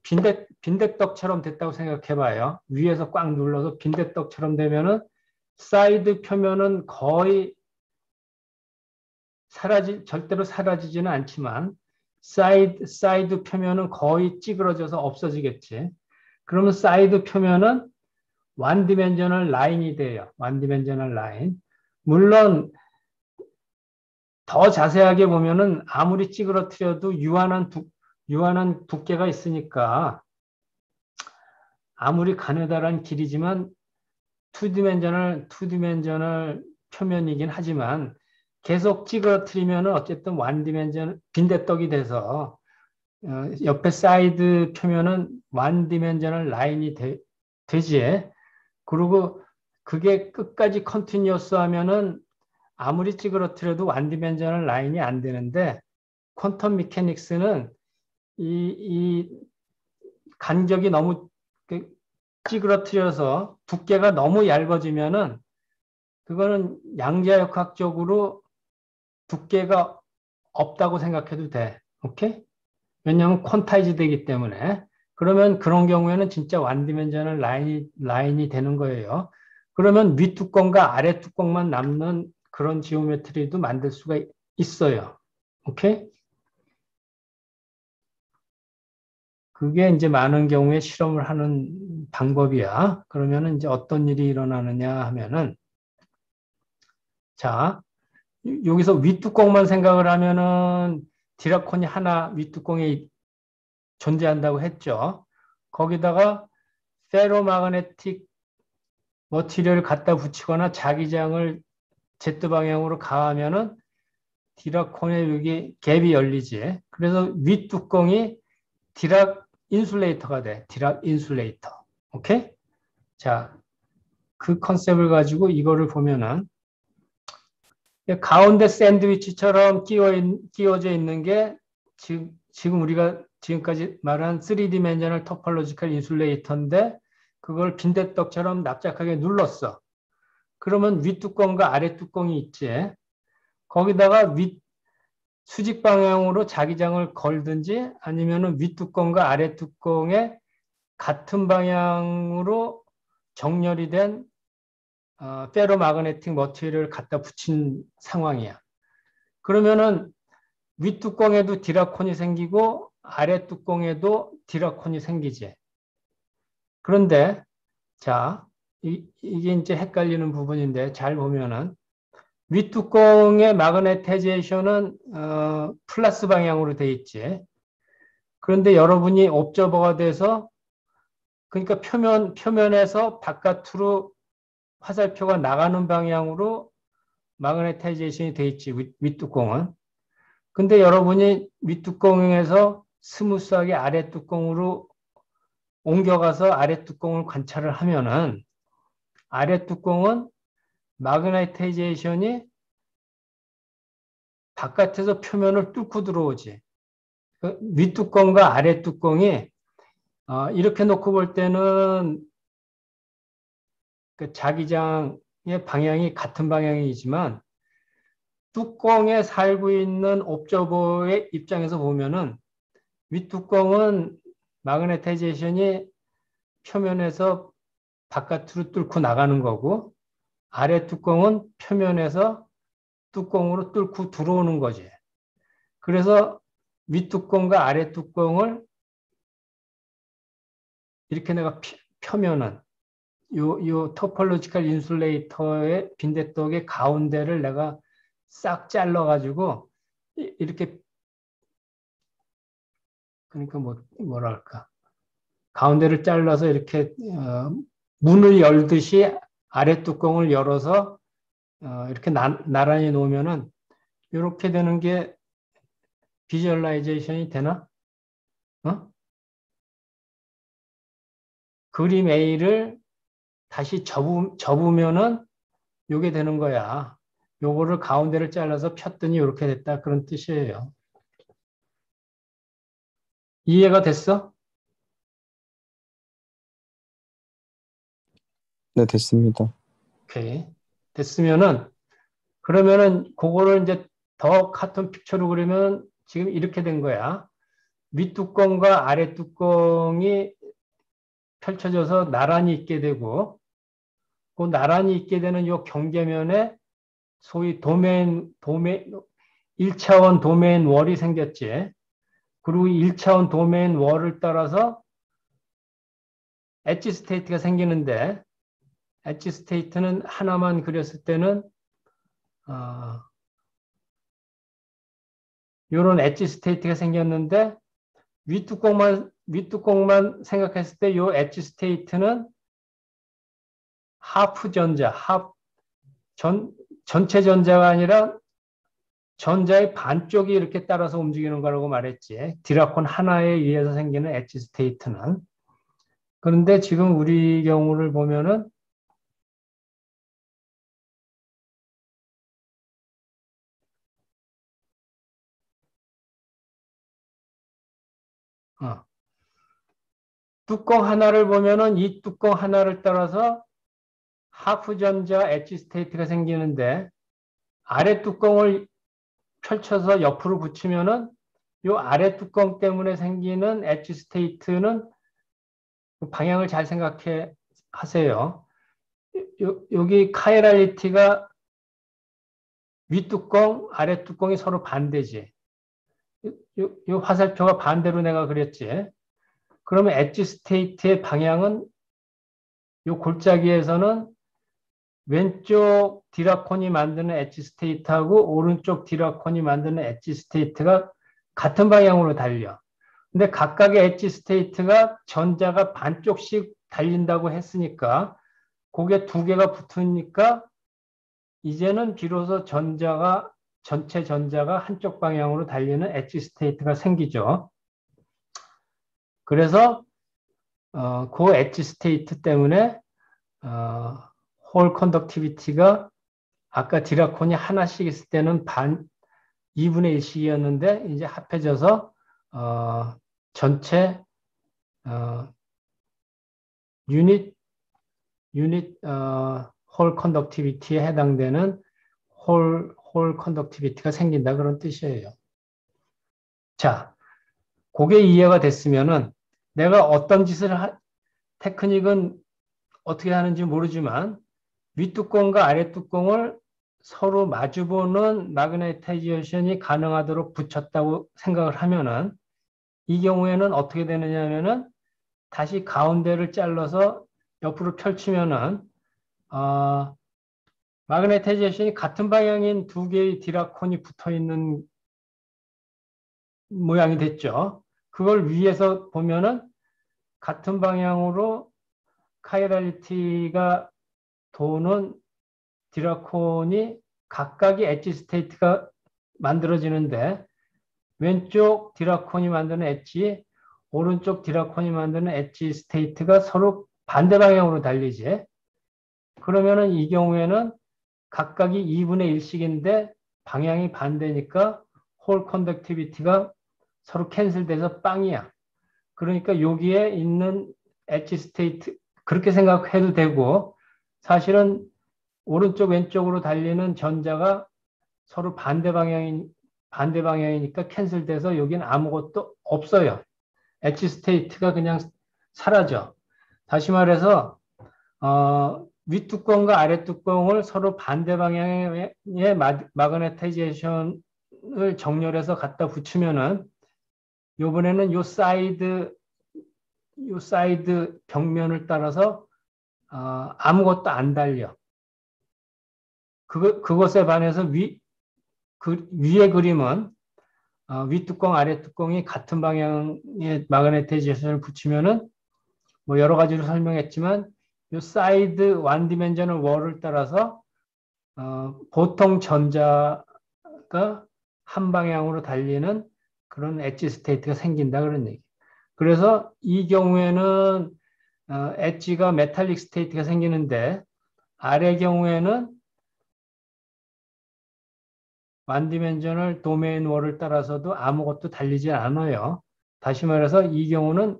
빈대떡처럼 됐다고 생각해 봐요. 위에서 꽉 눌러서 빈대떡처럼 되면은 사이드 표면은 거의 절대로 사라지지는 않지만 사이드 표면은 거의 찌그러져서 없어지겠지. 그러면 사이드 표면은 완디멘셔널 라인이 돼요. 완디멘셔널 라인. 물론 더 자세하게 보면은 아무리 찌그러뜨려도 유한한 두께가 있으니까 아무리 가느다란 길이지만 투디멘셔널 표면이긴 하지만 계속 찌그러뜨리면은 어쨌든 완디멘셔널 빈대떡이 돼서 옆에 사이드 표면은 완디멘셔널 라인이 되지. 그리고 그게 끝까지 컨티뉴어스 하면은 아무리 찌그러뜨려도 완디멘셔널 라인이 안 되는데 퀀텀 미케닉스는 이 간격이 너무 찌그러뜨려서 두께가 너무 얇아지면은 그거는 양자역학적으로 두께가 없다고 생각해도 돼. 오케이? 왜냐하면 퀀타이즈 되기 때문에. 그러면 그런 경우에는 진짜 완디멘셔널 라인이 되는 거예요. 그러면 윗뚜껑과 아랫뚜껑만 남는 그런 지오메트리도 만들 수가 있어요. 오케이? 그게 이제 많은 경우에 실험을 하는 방법이야. 그러면은 이제 어떤 일이 일어나느냐 하면은, 자, 여기서 윗뚜껑만 생각을 하면은 디라콘이 하나 윗뚜껑에 존재한다고 했죠. 거기다가 페로마그네틱 머티리얼을 갖다 붙이거나 자기장을 Z 방향으로 가하면은 디라콘의 여기 갭이 열리지. 그래서 윗뚜껑이 디락 인슐레이터가 돼. 디락 인슐레이터. 오케이? 자, 그 컨셉을 가지고 이거를 보면은 가운데 샌드위치처럼 끼워져 있는 게 지금 우리가 지금까지 말한 3디멘셔널 토폴로지컬 인슐레이터인데 그걸 빈대떡처럼 납작하게 눌렀어. 그러면 윗뚜껑과 아랫뚜껑이 있지. 거기다가 수직 방향으로 자기장을 걸든지 아니면 윗뚜껑과 아랫뚜껑에 같은 방향으로 정렬이 된 페로마그네틱 머티리얼을 갖다 붙인 상황이야. 그러면은 윗뚜껑에도 디라콘이 생기고 아랫뚜껑에도 디라콘이 생기지. 그런데 자, 이게 이제 헷갈리는 부분인데 잘 보면은 윗뚜껑의 마그네타이제이션은 플러스 방향으로 돼 있지. 그런데 여러분이 옵저버가 돼서 그러니까 표면에서 바깥으로 화살표가 나가는 방향으로 마그네타이제이션이 돼 있지, 윗뚜껑은. 근데 여러분이 윗뚜껑에서 스무스하게 아랫뚜껑으로 옮겨가서 아랫뚜껑을 관찰을 하면은 아랫뚜껑은 마그네타이제이션이 바깥에서 표면을 뚫고 들어오지. 윗뚜껑과 아랫뚜껑이 이렇게 놓고 볼 때는 그 자기장의 방향이 같은 방향이지만 뚜껑에 살고 있는 옵저버의 입장에서 보면은 윗뚜껑은 마그네타이제이션이 표면에서 바깥으로 뚫고 나가는 거고 아랫뚜껑은 표면에서 뚜껑으로 뚫고 들어오는 거지. 그래서 윗뚜껑과 아랫뚜껑을 이렇게 내가 펴면은 요 토폴로지컬 인슐레이터의 빈대떡의 가운데를 내가 싹 잘라가지고 이렇게 그러니까 뭐랄까 가운데를 잘라서 이렇게 문을 열듯이 아랫뚜껑을 열어서 이렇게 나란히 놓으면은 이렇게 되는 게 비주얼라이제이션이 되나? 그림 A를 다시 접으면은 요게 되는 거야. 요거를 가운데를 잘라서 폈더니 이렇게 됐다. 그런 뜻이에요. 이해가 됐어? 네, 됐습니다. 오케이. 됐으면은 그러면은 그거를 이제 더 카툰 픽처로 그리면 지금 이렇게 된 거야. 윗뚜껑과 아랫뚜껑이 펼쳐져서 나란히 있게 되고 그 나란히 있게 되는 요 경계면에 소위 1차원 도메인 월이 생겼지. 그리고 1차원 도메인 월을 따라서 엣지 스테이트가 생기는데 엣지 스테이트는 하나만 그렸을 때는 요런 엣지 스테이트가 생겼는데 윗뚜껑만 생각했을 때 요 엣지 스테이트는 하프 전자, 전체 전자가 아니라 전자의 반쪽이 이렇게 따라서 움직이는 거라고 말했지. 디라콘 하나에 의해서 생기는 엣지 스테이트는. 그런데 지금 우리 경우를 보면은 뚜껑 하나를 보면은 이 뚜껑 하나를 따라서 하프 전자 엣지 스테이트가 생기는데 아래 뚜껑을 펼쳐서 옆으로 붙이면은 이 아래 뚜껑 때문에 생기는 엣지 스테이트는 방향을 잘 생각해 하세요. 여기 카이랄리티가 윗뚜껑, 아랫뚜껑이 서로 반대지. 이 화살표가 반대로 내가 그렸지. 그러면 엣지 스테이트의 방향은 이 골짜기에서는 왼쪽 디라콘이 만드는 엣지 스테이트하고 오른쪽 디라콘이 만드는 엣지 스테이트가 같은 방향으로 달려. 근데 각각의 엣지 스테이트가 전자가 반쪽씩 달린다고 했으니까 그게 두 개가 붙으니까 이제는 비로소 전체 전자가 한쪽 방향으로 달리는 엣지 스테이트가 생기죠. 그래서 그 엣지 스테이트 때문에 홀 컨덕티비티가 아까 디라콘이 하나씩 있을 때는 2분의 1씩이었는데 이제 합해져서 전체 유닛 홀 컨덕티비티에 해당되는 홀 컨덕티비티가 생긴다 그런 뜻이에요. 자, 그게 이해가 됐으면은 내가 어떤 짓을 테크닉은 어떻게 하는지 모르지만 윗뚜껑과 아랫뚜껑을 서로 마주보는 마그네타이제이션이 가능하도록 붙였다고 생각을 하면은 이 경우에는 어떻게 되느냐 하면은 다시 가운데를 잘라서 옆으로 펼치면은 마그네타이제이션이 같은 방향인 두 개의 디라콘이 붙어 있는 모양이 됐죠. 그걸 위에서 보면은 같은 방향으로 카이랄리티가 도는 디라콘이 각각의 엣지 스테이트가 만들어지는데 왼쪽 디라콘이 만드는 엣지, 오른쪽 디라콘이 만드는 엣지 스테이트가 서로 반대 방향으로 달리지. 그러면은 이 경우에는 각각이 2분의 1씩인데 방향이 반대니까 홀 컨덕티비티가 서로 캔슬돼서 빵이야. 그러니까 여기에 있는 엣지 스테이트 그렇게 생각해도 되고 사실은 오른쪽 왼쪽으로 달리는 전자가 서로 반대 방향이니까 캔슬돼서 여기는 아무것도 없어요. 엣지 스테이트가 그냥 사라져. 다시 말해서 윗뚜껑과 아랫뚜껑을 서로 반대 방향의 마그네타이제이션을 정렬해서 갖다 붙이면은 이번에는 요 사이드 벽면을 따라서 아무것도 안 달려. 그것에 반해서 위의 그림은 윗뚜껑, 아랫뚜껑이 같은 방향의 마그네타이제이션을 붙이면은 뭐 여러 가지로 설명했지만 이 사이드 완 디멘셔널 월을 따라서 보통 전자가 한 방향으로 달리는 그런 엣지 스테이트가 생긴다 그런 얘기. 그래서 이 경우에는 엣지가 메탈릭 스테이트가 생기는데 아래 경우에는 완 디멘셔널 도메인 월을 따라서도 아무것도 달리지 않아요. 다시 말해서 이 경우는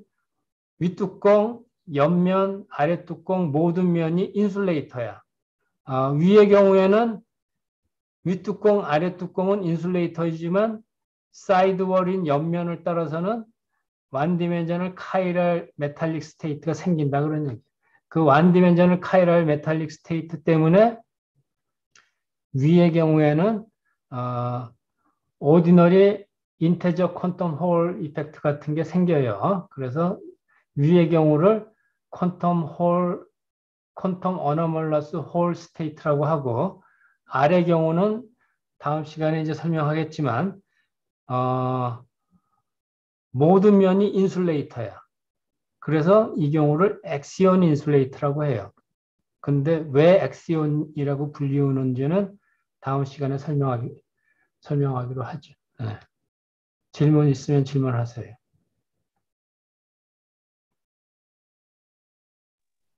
윗뚜껑, 옆면, 아랫뚜껑 모든 면이 인슐레이터야. 위의 경우에는 윗뚜껑, 아랫뚜껑은 인슐레이터이지만 사이드월인 옆면을 따라서는 완디멘셔널 카이럴 메탈릭 스테이트가 생긴다 그런 얘기. 그 완디멘셔널 카이럴 메탈릭 스테이트 때문에 위의 경우에는 오디너리 인테저 퀀텀 홀 이펙트 같은 게 생겨요. 그래서 위의 경우를 퀀텀 어너멀러스 홀 스테이트라고 하고 아래 경우는 다음 시간에 이제 설명하겠지만 모든 면이 인슐레이터야. 그래서 이 경우를 엑시온 인슐레이터라고 해요. 근데 왜 엑시온이라고 불리우는지는 다음 시간에 설명하기로 하죠. 네. 질문 있으면 질문하세요.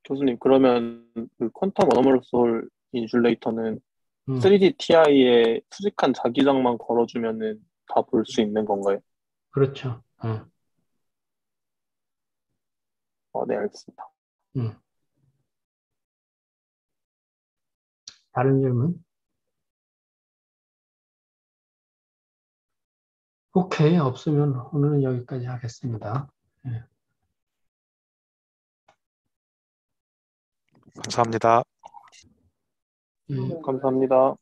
교수님, 그러면 그 퀀텀 어너멀러스 홀 인슐레이터는 3D TI에 수직한 자기장만 걸어주면은 다 볼 수 있는 건가요? 그렇죠. 네, 알겠습니다. 다른 질문? 오케이, 없으면 오늘은 여기까지 하겠습니다. 네. 감사합니다. 예. 감사합니다.